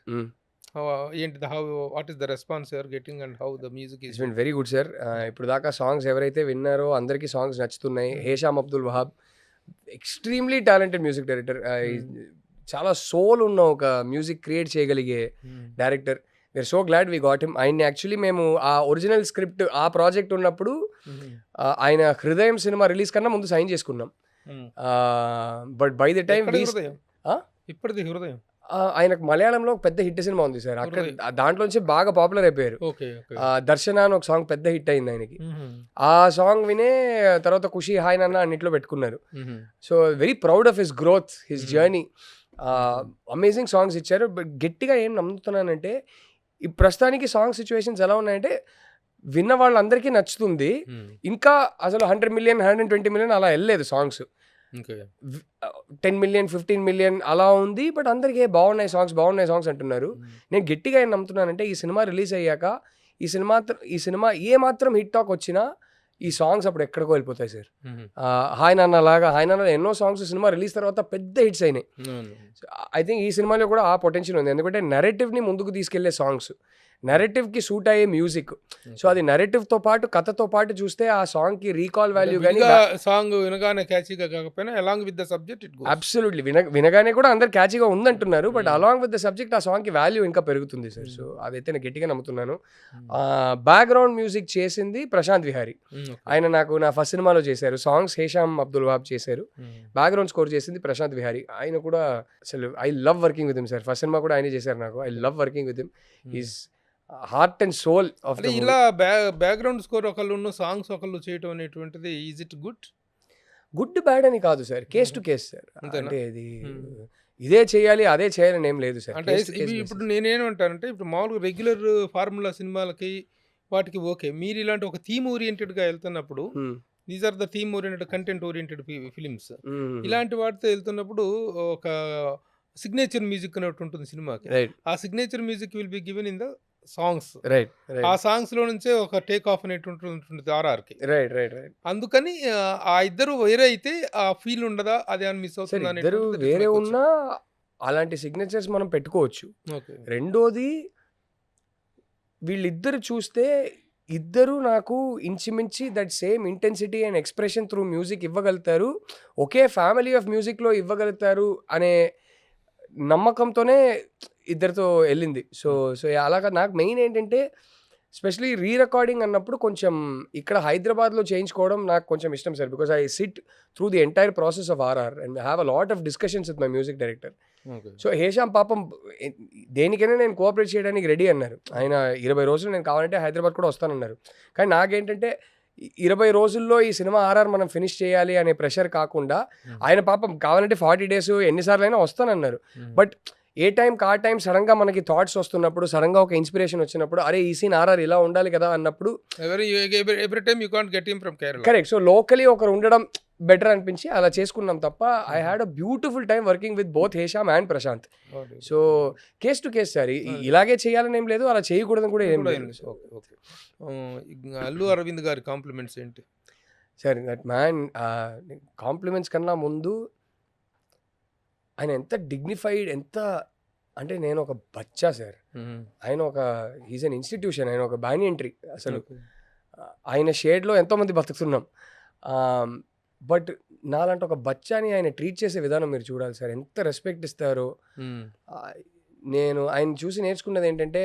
ఏంటిది how what is the response you are getting and how the music is it's been very good sir. ఇప్పుడు దాకా సాంగ్స్ ఎవరైతే విన్నారో అందరికీ సాంగ్స్ నచ్చుతున్నాయి. Hesham Abdul Wahab extremely talented music director. చాలా సోల్ ఉన్న ఒక మ్యూజిక్ క్రియేట్ చేయగలిగే director. We're so glad we got him. ఆయన్ని యాక్చువల్లీ మేము ఆ ఒరిజినల్ స్క్రిప్ట్ ఆ ప్రాజెక్ట్ ఉన్నప్పుడు ఆయన హృదయం సినిమా రిలీజ్ కన్నా ముందు సైన్ చేసుకున్నాం. బట్ బై ద టైమ్ ఇప్పటిది హృదయం ఆయనకు మలయాళంలో ఒక పెద్ద హిట్ సినిమా ఉంది సార్. అక్కడ దాంట్లోంచి బాగా పాపులర్ అయిపోయారు. దర్శన అని ఒక సాంగ్ పెద్ద హిట్ అయింది ఆయనకి. ఆ సాంగ్ వినే తర్వాత ఖుషి హాయ్ నాన్న అన్నిట్లో పెట్టుకున్నారు. So very proud of his growth, his journey. Amazing songs ఇచ్చారు. బట్ గట్టిగా ఏం నమ్ముతున్నానంటే ఈ ప్రస్తుతానికి సాంగ్ సిచ్యువేషన్స్ ఎలా ఉన్నాయంటే విన్న వాళ్ళందరికీ నచ్చుతుంది. ఇంకా అసలు 100 million 120 million అలా వెళ్ళలేదు సాంగ్స్. 10 million 15 million అలా ఉంది. బట్ అందరికీ బాగున్నాయి సాంగ్స్ అంటున్నారు. నేను గట్టిగా ఏం నమ్ముతున్నానంటే ఈ సినిమా రిలీజ్ అయ్యాక ఈ సినిమా ఏ మాత్రం హిట్ టాక్ వచ్చినా ఈ సాంగ్స్ అప్పుడు ఎక్కడికో వెళ్ళిపోతాయి సార్. హాయ్ నాన్న లాగా హాయ్ నాన్న ఎన్నో సాంగ్స్ సినిమా రిలీజ్ తర్వాత పెద్ద హిట్స్ అయినాయి. ఐ థింక్ ఈ సినిమాలో కూడా ఆ పొటెన్షియల్ ఉంది. ఎందుకంటే నెరేటివ్ని ముందుకు తీసుకెళ్లే సాంగ్స్, నెరేటివ్కి సూట్ అయ్యే మ్యూజిక్. సో అది నెరేటివ్తో పాటు కథతో పాటు చూస్తే ఆ సాంగ్కి రీకాల్ వాల్యూ కానీ సాంగ్ వినగానే క్యాచీగా కాకపోయినా along with the subject it goes. Absolutely వినగానే కూడా అందరు క్యాచీగా ఉందంటున్నారు. But along with the subject ఆ సాంగ్కి వాల్యూ ఇంకా పెరుగుతుంది సార్. సో అదైతే నేను గట్టిగా నమ్ముతున్నాను. బ్యాక్గ్రౌండ్ మ్యూజిక్ చేసింది ప్రశాంత్ విహారీ. ఆయన నాకు నా ఫస్ట్ సినిమాలో చేశారు. సాంగ్స్ హేషామ్ అబ్దుల్ వహాబ్ చేశారు. బ్యాక్గ్రౌండ్ స్కోర్ చేసింది ప్రశాంత్ విహారీ. ఆయన కూడా అసలు I love working with him sir. First cinema కూడా ఆయనే చేశారు నాకు. I love working with him. Is heart and soul of the. ఇలా బ్యాక్గ్రౌండ్ స్కోర్ ఒకళ్ళు సాంగ్స్ ఒకళ్ళు చేయటం అనేటువంటిది ఈజ్ ఇట్ గుడ్ బ్యాడ్ అని కాదు sir, case to case sir. అంటే ఇది ఇదే చేయాలి అదే చేయాలని ఏం లేదు సార్. అంటే ఇప్పుడు నేనేమంటానంటే ఇప్పుడు మామూలుగా రెగ్యులర్ ఫార్ములా సినిమాలకి వాటికి ఓకే, మీరు ఇలాంటి ఒక థీమ్ ఓరియంటెడ్గా వెళ్తున్నప్పుడు these are the theme oriented content oriented films, ఇలాంటి వాటితో వెళ్తున్నప్పుడు ఒక సిగ్నేచర్ మ్యూజిక్ అనేటి ఉంటుంది సినిమాకి. ఆ signature music will be given in the songs. ఆ సాంగ్స్ లో నుంచే ఒక టేక్ ఆఫ్ అనేటువంటి ఉంటుంది ఆర్ఆర్కి. అందుకని ఆ ఇద్దరు వేరే అయితే ఆ ఫీల్ ఉండదా, అది అని మిస్ అవుతుంది. ఇద్దరు వేరే ఉన్నా అలాంటి సిగ్నేచర్స్ మనం పెట్టుకోవచ్చు. రెండోది వీళ్ళిద్దరు చూస్తే ఇద్దరు నాకు ఇంచుమించి that same intensity and expression through music ఇవ్వగలుగుతారు, ఒకే ఫ్యామిలీ ఆఫ్ మ్యూజిక్లో ఇవ్వగలుగుతారు అనే నమ్మకంతోనే ఇద్దరితో వెళ్ళింది. సో అలాగా నాకు మెయిన్ ఏంటంటే స్పెషలీ రీ రికార్డింగ్ అన్నప్పుడు కొంచెం ఇక్కడ హైదరాబాద్లో చేయించుకోవడం నాకు కొంచెం ఇష్టం sir. Because I sit through the entire process of RR and have a lot of discussions with my music director. So Hesham పాపం దేనికైనా నేను కోఆపరేట్ చేయడానికి రెడీ అన్నారు. ఆయన 20 రోజులు నేను కావాలంటే హైదరాబాద్ కూడా వస్తానన్నారు. కానీ నాకేంటంటే 20 రోజుల్లో ఈ సినిమా ఆర్ఆర్ మనం ఫినిష్ చేయాలి అనే ప్రెషర్ కాకుండా ఆయన పాపం కావాలంటే 40 days ఎన్నిసార్లు అయినా వస్తానన్నారు. బట్ ఏ టైంకి ఆ టైం సడన్గా మనకి థాట్స్ వస్తున్నప్పుడు, సడన్గా ఒక ఇన్స్పిరేషన్ వచ్చినప్పుడు, అరే ఈ సీన్ ఆర్ఆర్ ఇలా ఉండాలి కదా అన్నప్పుడు కరెక్ట్. సో లోకలీ ఒకరు ఉండడం బెటర్ అనిపించి అలా చేసుకున్నాం తప్ప I had a beautiful time working with both Hesham and Prashanth. So case to case sir, ఇలాగే చేయాలని ఏం లేదు, అలా చేయకూడదని కూడా ఏం లేదు. అల్లు అరవింద్ గారి కాంప్లిమెంట్స్ ఏంటి సార్? దట్ మ్యాన్ కాంప్లిమెంట్స్ కన్నా ముందు ఆయన ఎంత డిగ్నిఫైడ్, ఎంత అంటే నేను ఒక బచ్చా సార్, ఆయన ఒక ఈజ్ అన్ ఇన్స్టిట్యూషన్, ఆయన ఒక బ్యానియంట్రీ. అసలు ఆయన షేడ్లో ఎంతోమంది బతుకుతున్నాం. బట్ నాలాంటి ఒక బచ్చాని ఆయన ట్రీట్ చేసే విధానం మీరు చూడాలి సార్, ఎంత రెస్పెక్ట్ ఇస్తారో. నేను ఆయన చూసి నేర్చుకున్నది ఏంటంటే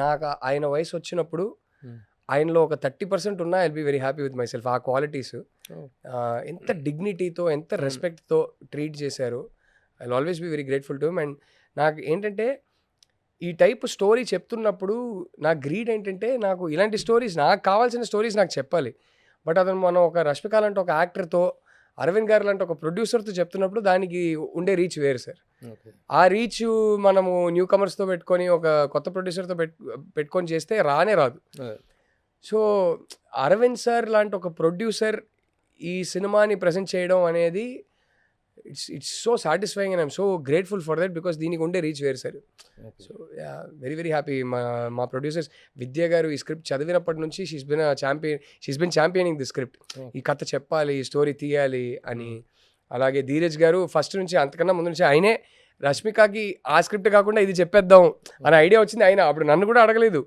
నాకు ఆయన వయసు వచ్చినప్పుడు ఆయనలో ఒక 30% ఉన్నా I'll be very happy with my self. ఆ క్వాలిటీస్ ఎంత డిగ్నిటీతో ఎంత రెస్పెక్ట్తో ట్రీట్ చేశారు. I will always be very grateful to him. And నాకు ఏంటంటే ఈ టైప్ స్టోరీ చెప్తున్నప్పుడు నా గ్రీడ్ ఏంటంటే నాకు ఇలాంటి స్టోరీస్, నాకు కావాల్సిన స్టోరీస్ నాకు చెప్పాలి. బట్ అతను మనం ఒక రష్మిక లాంటి ఒక యాక్టర్తో, అరవింద్ గారు లాంటి ఒక ప్రొడ్యూసర్తో చెప్తున్నప్పుడు దానికి ఉండే రీచ్ వేరు సార్. ఆ రీచ్ మనము న్యూ కమర్స్తో పెట్టుకొని ఒక కొత్త ప్రొడ్యూసర్తో పెట్టుకొని చేస్తే రానే రాదు. సో అరవింద్ సార్ లాంటి ఒక ప్రొడ్యూసర్ ఈ సినిమాని ప్రజెంట్ చేయడం అనేది it's so satisfying and I'm so grateful for that, because దీనికి ఉండే రీచ్ వేరు sir. So very very happy. మా ప్రొడ్యూసర్స్ విద్య గారు ఈ స్క్రిప్ట్ చదివినప్పటి నుంచి she's been championing the script. ఈ కథ చెప్పాలి, ఈ స్టోరీ తీయాలి అని. అలాగే ధీరజ్ గారు ఫస్ట్ నుంచి, అంతకన్నా ముందు నుంచి ఆయనే రష్మికకి ఆ స్క్రిప్ట్ కాకుండా ఇది చెప్పేద్దాం అనే ఐడియా వచ్చింది. ఆయన అప్పుడు నన్ను కూడా అడగలేదు.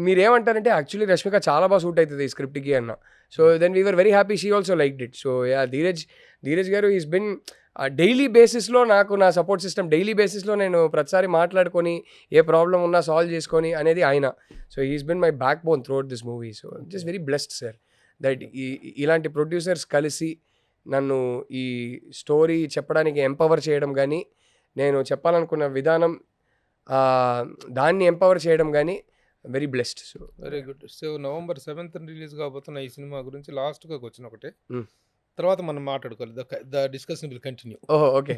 మీరేమంటారంటే యాక్చువల్లీ రష్మిక చాలా బాగా సూట్ అవుతుంది ఈ స్క్రిప్ట్కి అన్న. So then we're very happy, she also liked it. So yeah, Dheeraj garu is bin daily బేసిస్లో నాకు నా సపోర్ట్ సిస్టమ్. డైలీ బేసిస్లో నేను ప్రతిసారి మాట్లాడుకొని ఏ ప్రాబ్లం ఉన్నా సాల్వ్ చేసుకొని అనేది ఆయన. So he's been my back bone through out this movie. So just very blessed sir that ఇలాంటి ప్రొడ్యూసర్స్ కలిసి నన్ను ఈ స్టోరీ చెప్పడానికి ఎంపవర్ చేయడం కానీ, నేను చెప్పాలనుకున్న విధానం దాన్ని ఎంపవర్ చేయడం కానీ very blessed. So very good. So November 7th release కాబోతున్న ఈ సినిమా గురించి లాస్ట్గా వచ్చిన ఒకటే, తర్వాత మనం మాట్లాడుకోవాలి. The discussion will continue. ఓహో ఓకే.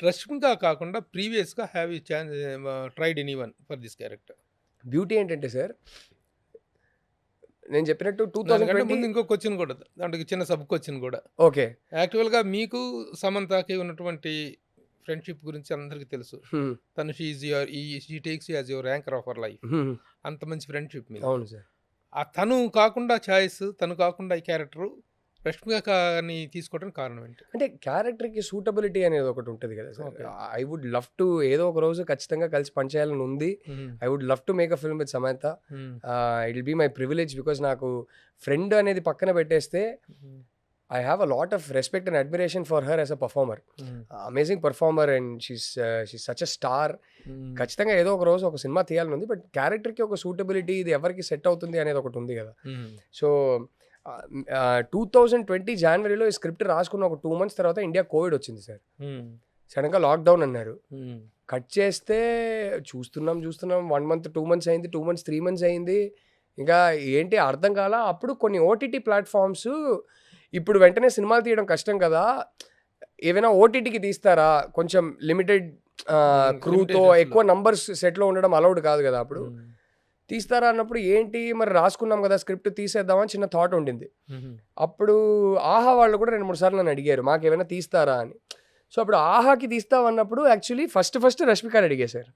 రష్మిక కాకుండా ప్రీవియస్గా have you tried anyone for this character? Beauty ఏంటంటే సార్, నేను చెప్పినట్టు దానికంటే 2020 ముందు ఇంకో క్వశ్చన్ కూడా, దాంట్లో చిన్న సబ్ క్వశ్చన్ కూడా. ఓకే. యాక్చువల్గా మీకు సమంతకి ఉన్నటువంటి ఫ్రెండ్షిప్ గురించి అందరికీ తెలుసు. తను she takes you as your anchor of our life. అంత మంచి ఫ్రెండ్షిప్ మీద అవును సార్. తను కాకుండా ఛాయిస్, తను కాకుండా ఈ క్యారెక్టర్ రష్మికని తీసుకోవడానికి కారణం ఏంటి? అంటే క్యారెక్టర్కి సూటబిలిటీ అనేది ఒకటి ఉంటుంది కదా sir. Okay. I would love to ఏదో ఒక రోజు ఖచ్చితంగా కలిసి పనిచేయాలని ఉంది. I would love to make a film with Samantha. It will be my privilege because నాకు ఫ్రెండ్ అనేది పక్కన పెట్టేస్తే I have a lot of respect and admiration for her as a performer. Amazing performer and she's such a star. ఖచ్చితంగా ఏదో ఒక రోజు ఒక సినిమా తీయాలని ఉంది. బట్ క్యారెక్టర్కి ఒక సూటబిలిటీ, ఇది ఎవరికి సెట్ అవుతుంది అనేది ఒకటి ఉంది కదా. సో 2020 జనవరిలో ఈ స్క్రిప్ట్ రాసుకున్న ఒక 2 months తర్వాత ఇండియా కోవిడ్ వచ్చింది సార్. సడన్గా లాక్డౌన్ అన్నారు. కట్ చేస్తే చూస్తున్నాం 1 month 2 months అయింది, 2 months 3 months అయింది. ఇంకా ఏంటి అర్థం కాల. అప్పుడు కొన్ని ఓటీటీ ప్లాట్ఫామ్స్ ఇప్పుడు వెంటనే సినిమాలు తీయడం కష్టం కదా, ఏవైనా ఓటీటీకి తీస్తారా, కొంచెం లిమిటెడ్ క్రూతో ఎక్కువ నంబర్స్ సెట్లో ఉండడం అలౌడ్ కాదు కదా, అప్పుడు తీస్తారా అన్నప్పుడు ఏంటి మరి రాసుకున్నాం కదా స్క్రిప్ట్ తీసేద్దామని చిన్న థాట్ ఉండింది. అప్పుడు ఆహా వాళ్ళు కూడా 2-3 సార్లు నన్ను అడిగారు మాకు ఏమైనా తీస్తారా అని. సో అప్పుడు ఆహాకి తీస్తామన్నప్పుడు యాక్చువల్లీ ఫస్ట్ రష్మికని అడిగేశారు.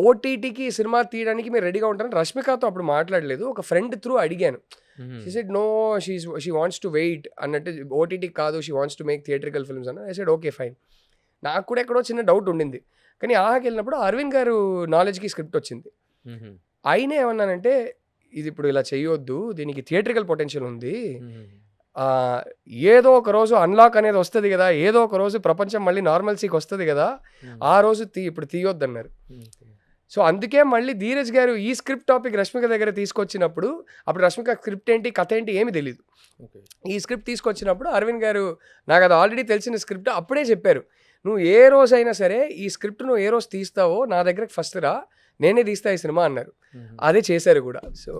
ఓటీటీకి సినిమా తీయడానికి మీరు రెడీగా ఉంటారని రష్మికతో అప్పుడు మాట్లాడలేదు, ఒక ఫ్రెండ్ త్రూ అడిగాను. She said no, she wants to wait అన్నట్టు, ఓటీటీకి కాదు, she wants to make theatrical films అన్న. I said okay fine. నాకు కూడా ఎక్కడో చిన్న డౌట్ ఉండింది, కానీ ఆహాకి వెళ్ళినప్పుడు అరవింద్ గారు నాలెడ్జ్కి స్క్రిప్ట్ వచ్చింది. అయినా ఏమన్నానంటే ఇది ఇప్పుడు ఇలా చేయొద్దు, దీనికి థియేట్రికల్ పొటెన్షియల్ ఉంది, ఏదో ఒక రోజు అన్లాక్ అనేది వస్తుంది కదా, ఏదో ఒక రోజు ప్రపంచం మళ్ళీ నార్మల్సీకి వస్తుంది కదా, ఆ రోజు ఇప్పుడు తీయొద్దు అన్నారు. సో అందుకే మళ్ళీ ధీరజ్ గారు ఈ స్క్రిప్ట్ టాపిక్ రష్మిక దగ్గర తీసుకొచ్చినప్పుడు, అప్పుడు రష్మిక స్క్రిప్ట్ ఏంటి కథ ఏంటి ఏమి తెలియదు. ఈ స్క్రిప్ట్ తీసుకొచ్చినప్పుడు అరవింద్ గారు నాకు అది ఆల్రెడీ తెలిసిన స్క్రిప్ట్ అప్పుడే చెప్పారు, నువ్వు ఏ రోజైనా సరే ఈ స్క్రిప్ట్ నువ్వు ఏ రోజు తీస్తావో నా దగ్గరకు ఫస్ట్ రా, నేనే తీస్తా ఈ సినిమా అన్నారు. అదే చేశారు కూడా. So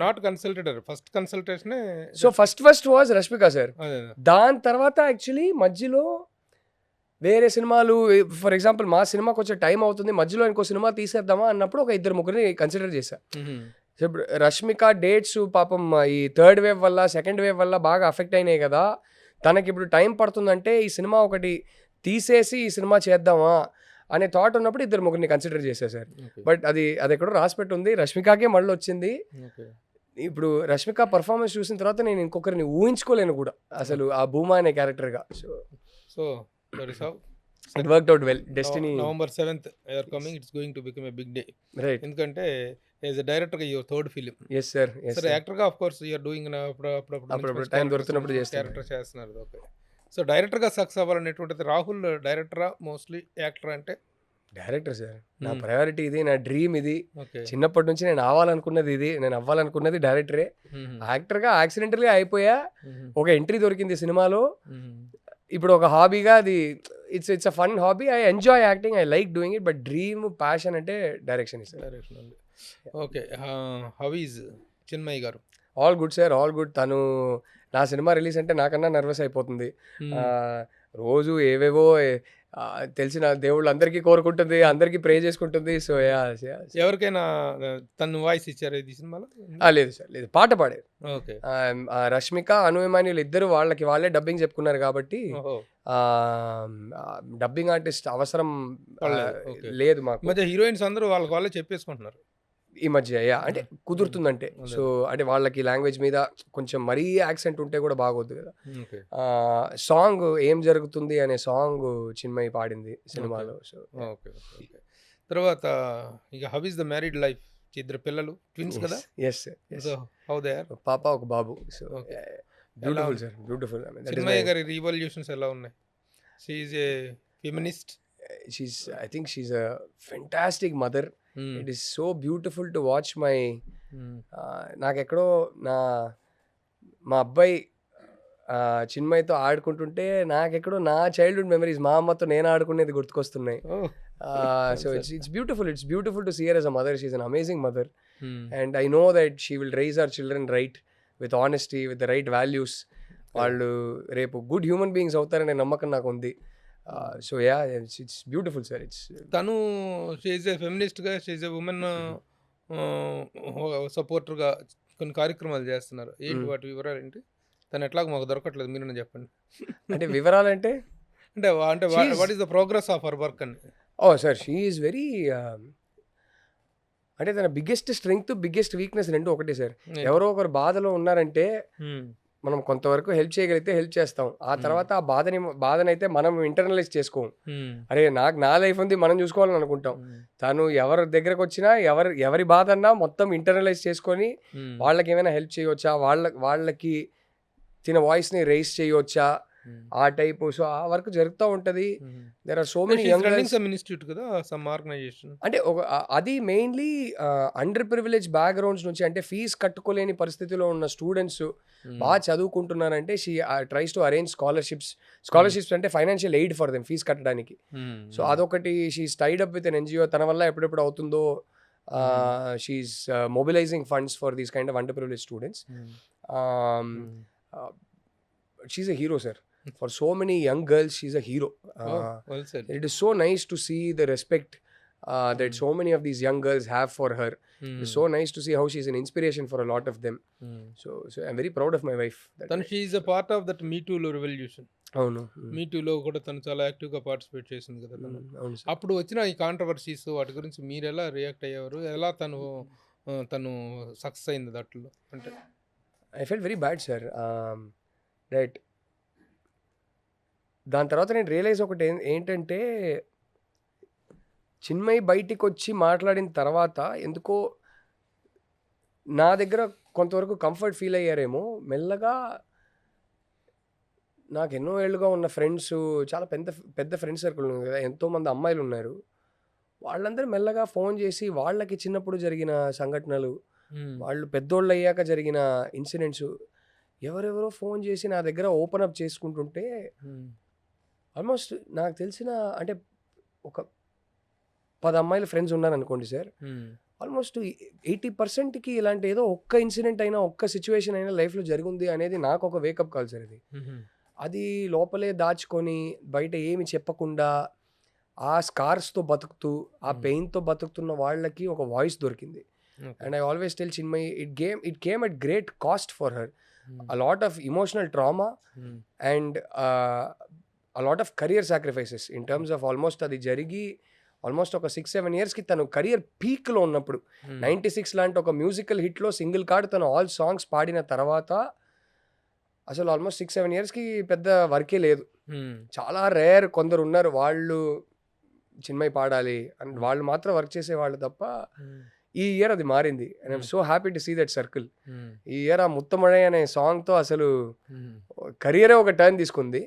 not consulted, first consultation. So first was Rashmika sir. దాని తర్వాత యాక్చువల్లీ మధ్యలో వేరే సినిమాలు, ఫర్ ఎగ్జాంపుల్ మా సినిమాకి వచ్చే టైం అవుతుంది, మధ్యలో ఇంకో సినిమా తీసేద్దామా అన్నప్పుడు ఒక 2-3 కన్సిడర్ చేశా. సో ఇప్పుడు రష్మిక డేట్స్ పాపం ఈ 3rd wave వల్ల 2nd wave వల్ల బాగా అఫెక్ట్ అయినాయి కదా, తనకి ఇప్పుడు టైం పడుతుందంటే ఈ సినిమా ఒకటి తీసేసి ఈ సినిమా చేద్దామా అనే థాట్ ఉన్నప్పుడు 2-3 కన్సిడర్ చేశా సార్. బట్ అది ఎక్కడో రాసిపెట్టి ఉంది, రష్మికకే మళ్ళీ వచ్చింది. ఇప్పుడు రష్మిక పర్ఫార్మెన్స్ చూసిన తర్వాత నేను ఇంకొకరిని ఊహించుకోలేను కూడా అసలు ఆ భూమా అనే క్యారెక్టర్గా. So that is how it worked out well. Destiny. November 7th you are coming, it's going to become a big day, right? ఎందుకంటే as a director your third film. Yes sir, yes sir. Actor గా of course you are doing అప్పుడు టైం దొరుకుతున్నప్పుడు క్యారెక్టర్ చేస్తున్నారు. ఓకే. సో డైరెక్టర్ గా సక్సెస్ అవ్వాలనేటువంటిది రాహుల్ డైరెక్టరా మోస్ట్లీ యాక్టర్ అంటే? డైరెక్టర్ సార్, నా ప్రయారిటీ ఇది, నా డ్రీమ్ ఇది. చిన్నప్పటి నుంచి నేను అవ్వాలనుకున్నది ఇది, నేను అవ్వాలనుకున్నది డైరెక్టరే. యాక్టర్గా యాక్సిడెంటల్గా అయిపోయా, ఒక ఎంట్రీ దొరికింది సినిమాలో, ఇప్పుడు ఒక హాబీగా అది it's a fun hobby. I enjoy acting, I like doing it, but dream passion అంటే డైరెక్షన్ ఇస్తారు. డైరెక్షన్ ఉంది. ఓకే. హౌ ఈజ్ చిన్మయి గారు? All good sir, all good. తను నా సినిమా రిలీజ్ అంటే నాకన్నా నర్వస్ అయిపోతుంది. రోజు ఏవేవో తెలిసిన దేవుళ్ళు అందరికీ కోరుకుంటుంది, అందరికీ ప్రే చేసుకుంటుంది. సో ఎవరికైనా తను వాయిస్ ఇచ్చారు ఈ సినిమాలో? లేదు సార్, లేదు, పాట పాడారు. ఓకే. రష్మిక, అను ఇమాన్యుల్ ఇద్దరు వాళ్ళే డబ్బింగ్ చెప్పుకున్నారు కాబట్టి డబ్బింగ్ ఆర్టిస్ట్ అవసరం లేదు మాకు. మధ్య హీరోయిన్స్ అందరూ వాళ్ళే చెప్పేసుకుంటున్నారు. ఈ మధ్య అంటే కుదురుతుందంటే. సో అంటే వాళ్ళకి లాంగ్వేజ్ మీద కొంచెం మరీ యాక్సెంట్ ఉంటే కూడా బాగోద్దు కదా. ఓకే. సాంగ్ ఏం జరుగుతుంది అనే సాంగ్ చిన్మయి పాడింది సినిమాలో. So okay. ఓకే. తర్వాత ఇక how is the married life? ఇద్దరు పిల్లలు, ట్విన్స్ కదా? Yes so how they are? పాప ఒక బాబు. So Okay. Beautiful sir, beautiful. Chinmayi గారి రివల్యూషన్స్ ఎలా ఉన్నాయి? She is a feminist. I think she's a fantastic mother. It is so beautiful to watch my నాకెక్కడో మా అబ్బాయి చిన్మయ్యతో ఆడుకుంటుంటే నాకెక్కడో నా చైల్డ్హుడ్ మెమరీస్ మా అమ్మతో నేను ఆడుకునేది గుర్తుకొస్తున్నాయి. So it's beautiful to see her as a mother. She's an amazing mother. And I know that she will raise our children right, with honesty, with the right values. వాళ్ళు రేపు గుడ్ హ్యూమన్ బీయింగ్స్ అవుతారనే నమ్మకం నాకు ఉంది. So it's beautiful sir. తను షీ ఈజ్ ఏ ఫెమినిస్ట్గా, షీ ఈజ్ ఏ ఉమెన్ సపోర్టర్గా కొన్ని కార్యక్రమాలు చేస్తున్నారు. ఏంటి వాటి వివరాలు ఏంటి? తను ఎట్లాగో మాకు దొరకట్లేదు, మీరు చెప్పండి. అంటే వివరాలంటే అంటే what is the progress of our work అని? సార్ షీ ఈజ్ వెరీ అంటే తన బిగ్గెస్ట్ స్ట్రెంగ్త్, బిగ్గెస్ట్ వీక్నెస్ రెండు ఒకటే సార్. ఎవరో ఒకరు బాధలో ఉన్నారంటే మనం కొంతవరకు హెల్ప్ చేయగలిగితే హెల్ప్ చేస్తాం. ఆ తర్వాత ఆ బాధనైతే మనం ఇంటర్నలైజ్ చేసుకోం. అరే నా లైఫ్ ఉంది, మనం చూసుకోవాలని అనుకుంటాం. తను ఎవరి దగ్గరకు వచ్చినా ఎవరి బాధ అన్నా మొత్తం ఇంటర్నలైజ్ చేసుకొని వాళ్ళకి ఏమైనా హెల్ప్ చేయవచ్చా, వాళ్ళకి తిన వాయిస్ని రైజ్ చేయవచ్చా, ఆ టైపు. సో ఆ వర్క్ జరుగుతూ ఉంటుంది. There are so many young girls. Some institute కదా, సమ్ ఆర్గనైజేషన్. అంటే అది మెయిన్లీ అండర్ ప్రివిలేజ్ బ్యాక్గ్రౌండ్స్ నుంచి, అంటే ఫీజు కట్టుకోలేని పరిస్థితిలో ఉన్న స్టూడెంట్స్ బాగా చదువుకుంటున్నారంటే she tries to arrange scholarships అంటే financial aid for them, fees కట్టడానికి. సో అదొకటి. She tied up with an NGO. తన వల్ల ఎప్పుడెప్పుడు అవుతుందో she's mobilising funds for these kind of under privilege students. She's a hero sir. For so many young girls, she's a hero. Well said. It is so nice to see the respect that so many of these young girls have for her. It's so nice to see how she's an inspiration for a lot of them. So I'm very proud of my wife. She is a part of that Me Too revolution. అవును. Me Too లో కూడా తను చాలా యాక్టివ్గా పార్టిసిపేట్ చేసింది కదా. అవును సార్. అప్పుడు వచ్చిన ఈ కాంట్రవర్సీస్ వాటి గురించి మీరు ఎలా రియాక్ట్ అయ్యేవారు? ఎలా తను సక్సెస్ అయింది దాంట్లో? అంటే I felt very bad sir. That దాని తర్వాత నేను రియలైజ్ ఒకటి ఏంటంటే, చిన్మయి బయటికి వచ్చి మాట్లాడిన తర్వాత ఎందుకో నా దగ్గర కొంతవరకు కంఫర్ట్ ఫీల్ అయ్యారేమో. మెల్లగా నాకు ఎన్నో ఏళ్ళుగా ఉన్న ఫ్రెండ్స్, చాలా పెద్ద ఫ్రెండ్ సర్కిల్ ఉంది కదా, ఎంతోమంది అమ్మాయిలు ఉన్నారు. వాళ్ళందరూ మెల్లగా ఫోన్ చేసి వాళ్ళకి చిన్నప్పుడు జరిగిన సంఘటనలు, వాళ్ళు పెద్దోళ్ళు అయ్యాక జరిగిన ఇన్సిడెంట్స్ ఎవరెవరో ఫోన్ చేసి నా దగ్గర ఓపెన్ అప్ చేసుకుంటుంటే, ఆల్మోస్ట్ నాకు తెలిసిన అంటే ఒక 10 అమ్మాయిల ఫ్రెండ్స్ ఉన్నారు అనుకోండి సార్. ఆల్మోస్ట్ 80%కి ఇలాంటి ఏదో ఒక్క ఇన్సిడెంట్ అయినా, ఒక్క సిచ్యువేషన్ అయినా లైఫ్లో జరిగింది అనేది నాకు ఒక వేకప్ కాల్ సార్. అది లోపలే దాచుకొని బయట ఏమి చెప్పకుండా ఆ స్కార్స్తో బతుకుతూ, ఆ పెయిన్తో బతుకుతున్న వాళ్ళకి ఒక వాయిస్ దొరికింది. And I always tell Chinmayi, it came at great cost for her. A lot of emotional trauma and a lot of career sacrifices in terms of almost అది జరిగి ఆల్మోస్ట్ ఒక 6-7 ఇయర్స్కి తను కెరియర్ పీక్లో ఉన్నప్పుడు 96 లాంటి ఒక మ్యూజికల్ హిట్లో సింగిల్ కార్డ్ తను ఆల్ సాంగ్స్ పాడిన తర్వాత అసలు ఆల్మోస్ట్ 6-7 ఇయర్స్కి పెద్ద వర్కే లేదు. చాలా రేర్ కొందరు ఉన్నారు వాళ్ళు చిన్మయి పాడాలి అని వాళ్ళు మాత్రం వర్క్ చేసేవాళ్ళు తప్ప. ఈ ఇయర్ అది మారింది. And I'm so happy to see that circle. ఈ ఇయర్ ఆ ముత్తమడై అనే సాంగ్తో అసలు కెరియరే ఒక టర్న్ తీసుకుంది.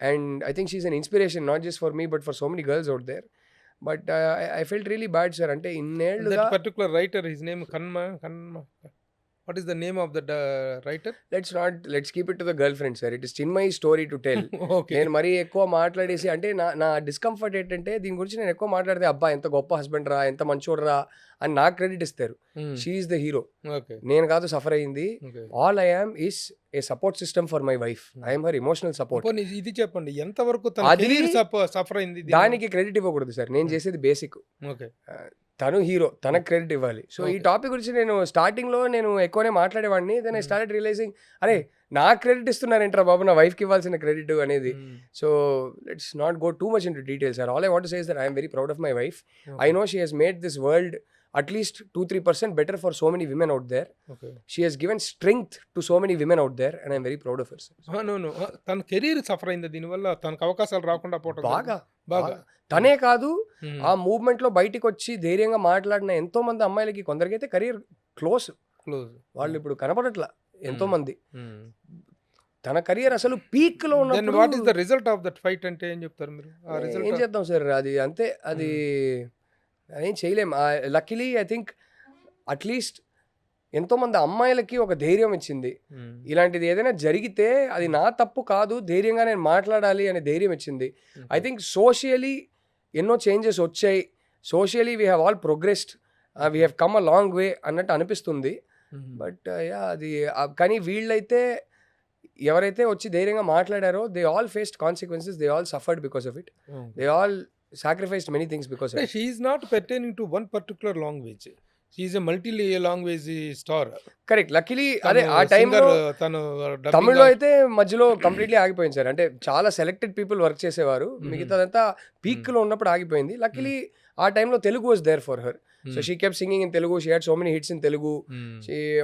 And I think she's an inspiration not just for me but for so many girls out there. But I felt really bad sir. అంటే ఇన్నేళ్ళుగా పర్టికులర్ రైటర్, హిస్ నేమ్ కన్మ. What is the name of the writer? Let's keep it to the girlfriend sir. It is Chinmayi's story to tell. నేను మరీ ఎక్కువ మాట్లాడేసి అంటే నా డిస్కంఫర్ట్ ఏంటంటే దీని గురించి నేను ఎక్కువ మాట్లాడితే అబ్బా ఎంత గొప్ప హస్బెండ్ రా, ఎంత మంచోడు రా అని నాకు క్రెడిట్ ఇస్తారు. షీ ఈస్ ద హీరో, నేను కాదు సఫర్ అయింది. All I am is a support system for my wife. I'm her emotional support. ఇది చెప్పండి, ఎంతవరకు సఫర్ అయింది? దానికి క్రెడిట్ ఇవ్వకూడదు సార్, నేను చేసేది బేసిక్. తను హీరో, తనకు క్రెడిట్ ఇవ్వాలి. సో ఈ టాపిక్ గురించి నేను స్టార్టింగ్లో నేను ఎక్కువనే మాట్లాడేవాడిని. దెన్ ఐ స్టార్టెడ్ రియలైజింగ్, అరే నాకు క్రెడిట్ ఇస్తున్నారేంట్రా బాబు, నా వైఫ్కి ఇవ్వాల్సిన క్రెడిట్ అనేది. So let's not go too much in to details sir. All I want to say is that I'm very proud of my wife. I know she has made this world at least 2-3% better for so many women out there. Okay. She has given strength to so many women out there and I'm very proud of her. No తన కెరీర్ సఫర్ అయింది దీనివల్ల, తనకు అవకాశాలు రాకుండా పోవటం బాగా బాగా. తనే కాదు, మ్మ్. ఆ మూవ్మెంట్ లో బయటికి వచ్చి ధైర్యంగా మాట్లాడిన ఎంతో మంది అమ్మాయిలకి కొందరికైతే కెరీర్ క్లోజ్, క్లోజ్. వాళ్ళు ఇప్పుడు కనపడట్లా ఎంతో మంది. తన కెరియర్ అసలు పీక్ లో దెన్ వాట్ ఈస్ ఉన్నప్పుడు the result of that fight అంటే ఏం చెప్తారు మీరు? ఆ ఏం రిజల్ట్ చేద్దాం సార్, అది అంతే, అది ఏం చేయలేం. లక్కీలీ ఐ థింక్ అట్లీస్ట్ ఎంతో మంది అమ్మాయిలకి ఒక ధైర్యం ఇచ్చింది. ఇలాంటిది ఏదైనా జరిగితే అది నా తప్పు కాదు, ధైర్యంగా నేను మాట్లాడాలి అనే ధైర్యం ఇచ్చింది. ఐ థింక్ సోషియలీ ఎన్నో చేంజెస్ వచ్చాయి, socially we have all progressed, we have come a long way అన్నట్టు అనిపిస్తుంది. బట్ యా అది కానీ వీళ్ళైతే ఎవరైతే వచ్చి ధైర్యంగా మాట్లాడారో they all faced consequences, they all suffered because of it, they all sacrificed many things because of it. She is not pertaining to one particular language, she is a multi language star. Correct, luckily అదే ఆ టైంలో తను తమిళ్లో అయితే మధ్యలో కంప్లీట్లీ ఆగిపోయింది సార్. అంటే చాలా సెలెక్టెడ్ పీపుల్ వర్క్ చేసేవారు, మిగతాదంతా పీక్ లో ఉన్నప్పుడు ఆగిపోయింది. లక్కీలీ ఆ టైంలో Telugu was there for her, so she kept singing in Telugu, she had so many hits in Telugu.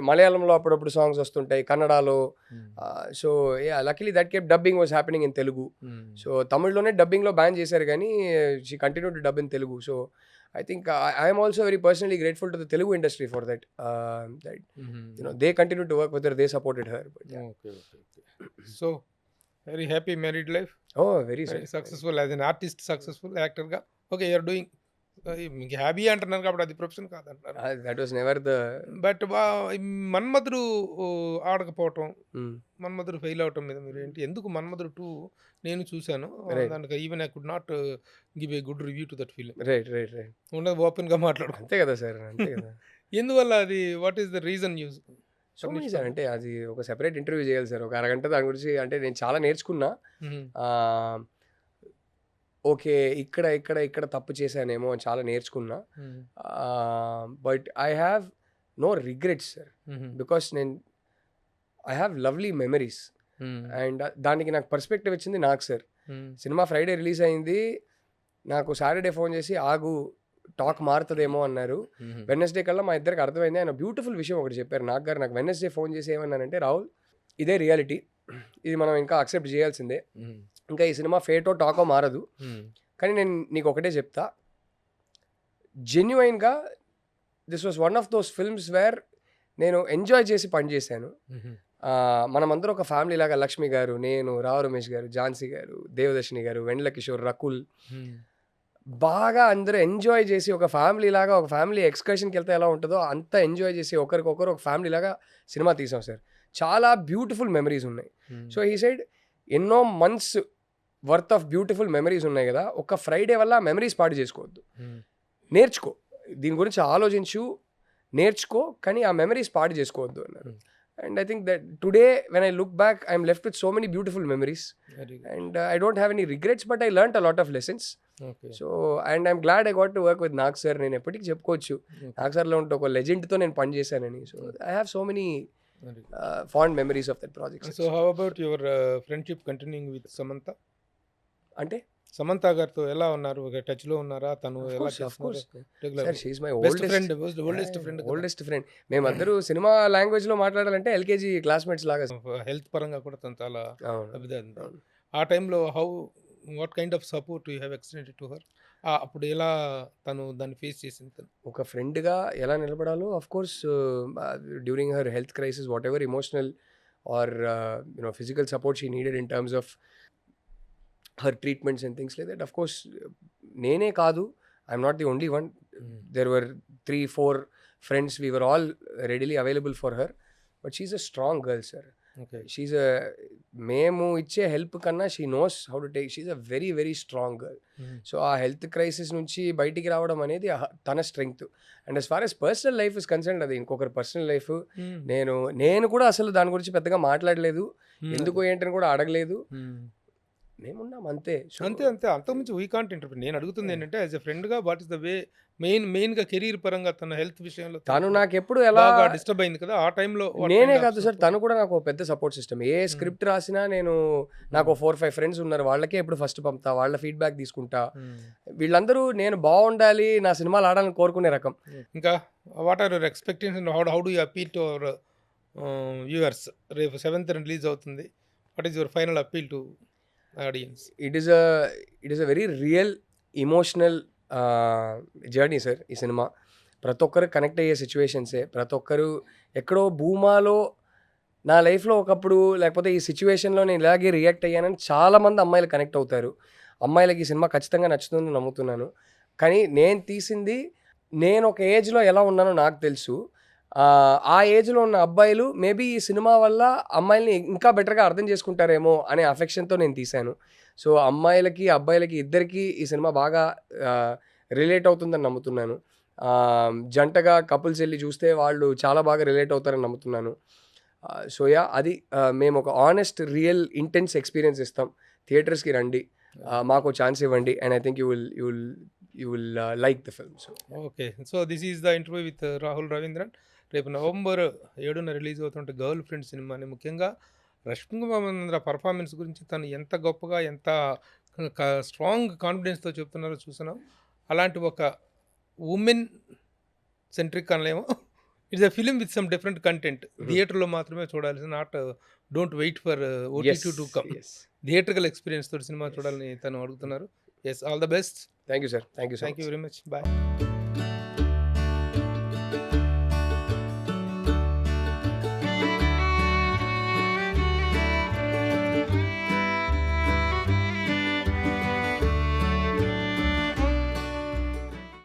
మలయాళంలో అప్పుడప్పుడు సాంగ్స్ వస్తుంటాయి, కన్నడలో. So yeah luckily that kept dubbing was happening in Telugu. So తమిళ్లోనే డబ్బింగ్ లో బ్యాన్ చేశారు కానీ she continue to dub in Telugu. So I think I am also very personally grateful to the Telugu industry for that. That you know they continued to work with her, they supported her. But, yeah. Okay. So very happy married life. Oh, very successful as an artist, successful actor ga. Okay, you are doing మీకు హ్యాబీ అంటున్నారు కాబట్టి అది ప్రొఫెషన్ కాదంటున్నారు. That was never the. But Manmadhudu ఆడకపోవటం, మన్మధుడు ఫెయిల్ అవటం మీద మీరు ఏంటి, ఎందుకు మన్మధుడు 2 నేను చూశాను, దానికి even I could not give a good review to that film. Right ఉండదు, ఓపెన్ గా మాట్లాడు. అంతే కదా సార్, అంతే కదా. ఎందువల్ల అది, what is the reason use? So money sir, అంటే అది ఒక సెపరేట్ ఇంటర్వ్యూ చేయాలి సార్, ఒక అరగంట దాని గురించి. అంటే నేను చాలా నేర్చుకున్నా. ఓకే, ఇక్కడ తప్పు చేశానేమో అని చాలా నేర్చుకున్నా. But I have no regrets sir, because I have lovely memories. And దానికి నాకు పర్స్పెక్టివ్ ఇచ్చింది నాకు సార్. సినిమా ఫ్రైడే రిలీజ్ అయింది, నాకు సాటర్డే ఫోన్ చేసి ఆగు టాక్ మారుతుందేమో అన్నారు. వెడ్నెస్డే కల్లా మా ఇద్దరికి అర్థమైంది. ఆయన బ్యూటిఫుల్ విషయం ఒకటి చెప్పారు నాకు గారు. నాకు వెడ్నెస్డే ఫోన్ చేసి ఏమన్నానంటే, రాహుల్ ఇదే రియాలిటీ, ఇది మనం ఇంకా అక్సెప్ట్ చేయాల్సిందే, ఇంకా ఈ సినిమా ఫేటో టాకో మారదు, కానీ నేను నీకు ఒకటే చెప్తా, జెన్యుయిన్గా this was one of those films where నేను ఎంజాయ్ చేసి పనిచేశాను. మనమందరం ఒక ఫ్యామిలీ లాగా, లక్ష్మి గారు, నేను, రావు రమేష్ గారు, ఝాన్సీ గారు, దేవదర్శిని గారు, వెండ్ల కిషోర్, రకుల్, బాగా అందరూ ఎంజాయ్ చేసి ఒక ఫ్యామిలీ లాగా, ఒక ఫ్యామిలీ ఎక్స్కర్షన్కి వెళ్తే ఎలా ఉంటుందో అంతా ఎంజాయ్ చేసి ఒకరికొకరు ఒక ఫ్యామిలీ లాగా సినిమా తీసాం సార్. చాలా బ్యూటిఫుల్ మెమరీస్ ఉన్నాయి. సో ఈ సైడ్ ఎన్నో months worth of beautiful memories ఉన్నాయి కదా, ఒక ఫ్రైడే వల్ల మెమరీస్ పాడు చేసుకోవద్దు, నేర్చుకో, దీని గురించి ఆలోచించు, నేర్చుకో, కానీ ఆ మెమరీస్ పాడు చేసుకోవద్దు అన్నారు. And I think that today when I look back I'm left with so many beautiful memories and I don't have any regrets, but I learned a lot of lessons. So and I'm glad I got to work with Nag sir. నేను ఎప్పటికీ చెప్పుకోవచ్చు నాగ్ సార్లో ఉంటే ఒక లెజెండ్తో నేను పని చేశానని. So I have so many fond memories of that project. So how about your friendship continuing with Samantha? అంటే సమంత గారితో ఎలా ఉన్నారు, టచ్ లో ఉన్నారా? తను ఎలా చేస్తున్నారు? She is my oldest friend. మేమందరూ సినిమా లాంగ్వేజ్ లో మాట్లాడాలంటే ఎల్కేజీ క్లాస్మేట్స్ లాగా. హెల్త్ పరంగా కూడా తను చాలా ఆ టైంలో what kind of support you have extended to her? అప్పుడు ఎలా తను దాన్ని ఫేస్ చేసింది? ఒక ఫ్రెండ్గా ఎలా నిలబడాలో, of course during her health crisis, whatever emotional or physical support she needed in terms of her treatments and things like that. Of course నేనే కాదు, I'm not the only one, there were 3-4 friends, we were all readily available for her, but she's a strong girl sir. She's మేము ఇచ్చే హెల్ప్ కన్నా she knows how to take, she's a very very strong girl. So ఆ హెల్త్ క్రైసిస్ నుంచి బయటికి రావడం అనేది తన strength. And as far as personal life is concern, అది ఇంకొకరి పర్సనల్ లైఫ్. నేను కూడా అసలు దాని గురించి పెద్దగా మాట్లాడలేదు, ఎందుకు ఏంటని కూడా అడగలేదు. మేమున్నాం అంతే. సో అంతే అంతకుమించి వీ కాంట్ ఇంటర్వ్యూ. నేను అడుగుతుంది ఏంటంటే యాజ్ ఎ ఫ్రెండ్గా వాట్ ఇస్ ద వే మెయిన్గా కెరీర్ పరంగా తన హెల్త్ విషయంలో తను నాకెప్పుడు ఎలా బాగా డిస్టర్బ్ అయింది కదా ఆ టైంలో. నేనే కాదు సార్, తను కూడా నాకు ఒక పెద్ద సపోర్ట్ సిస్టమ్. ఏ స్క్రిప్ట్ రాసినా నేను నాకు 4-5 ఫ్రెండ్స్ ఉన్నారు, వాళ్ళకే ఎప్పుడు ఫస్ట్ పంపుతా, వాళ్ళ ఫీడ్బ్యాక్ తీసుకుంటా. వీళ్ళందరూ నేను బాగుండాలి, నా సినిమాలు ఆడాలని కోరుకునే రకం. ఇంకా what are your expectation, how do you appeal to our viewers? రేపు 7th రిలీజ్ అవుతుంది. What is your final appeal to audience? It is a very real emotional journey sir ఈ సినిమా. ప్రతి ఒక్కరు కనెక్ట్ అయ్యే సిచ్యువేషన్సే. ప్రతి ఒక్కరు ఎక్కడో భూమాలో నా లైఫ్లో ఒకప్పుడు లేకపోతే ఈ సిచ్యువేషన్లో నేను ఇలాగే రియాక్ట్ అయ్యానని చాలామంది అమ్మాయిలు కనెక్ట్ అవుతారు. అమ్మాయిలకి ఈ సినిమా ఖచ్చితంగా నచ్చుతుందని నమ్ముతున్నాను. కానీ నేను తీసింది, నేను ఒక ఏజ్లో ఎలా ఉన్నానో నాకు తెలుసు. ఆ ఏజ్లో ఉన్న అబ్బాయిలు మేబీ ఈ సినిమా వల్ల అమ్మాయిల్ని ఇంకా బెటర్గా అర్థం చేసుకుంటారేమో అనే అఫెక్షన్తో నేను తీశాను. సో అమ్మాయిలకి అబ్బాయిలకి ఇద్దరికీ ఈ సినిమా బాగా రిలేట్ అవుతుందని నమ్ముతున్నాను. జంటగా కపుల్స్ వెళ్ళి చూస్తే వాళ్ళు చాలా బాగా రిలేట్ అవుతారని నమ్ముతున్నాను. సో అది మేము ఒక ఆనెస్ట్ రియల్ ఇంటెన్స్ ఎక్స్పీరియన్స్ ఇస్తాం. థియేటర్స్కి రండి, మాకు ఛాన్స్ ఇవ్వండి, and I think you will like the film. Okay, so this is the interview with Rahul Ravindran. రేపు November 7న రిలీజ్ అవుతుంటే గర్ల్ ఫ్రెండ్ సినిమాని, ముఖ్యంగా రష్మిక మందాన పర్ఫార్మెన్స్ గురించి తను ఎంత గొప్పగా ఎంత స్ట్రాంగ్ కాన్ఫిడెన్స్తో చెప్తున్నారో చూస్తున్నాం. అలాంటి ఒక ఉమెన్ సెంట్రిక్ అనలేమో, it's a film with some different content. థియేటర్లో మాత్రమే చూడాల్సిన, not don't wait for OTT to come. Theatrical experience తోటి సినిమా చూడాలని తను అడుగుతున్నారు. Yes, all the best. Thank you sir. Thank you very much. Bye.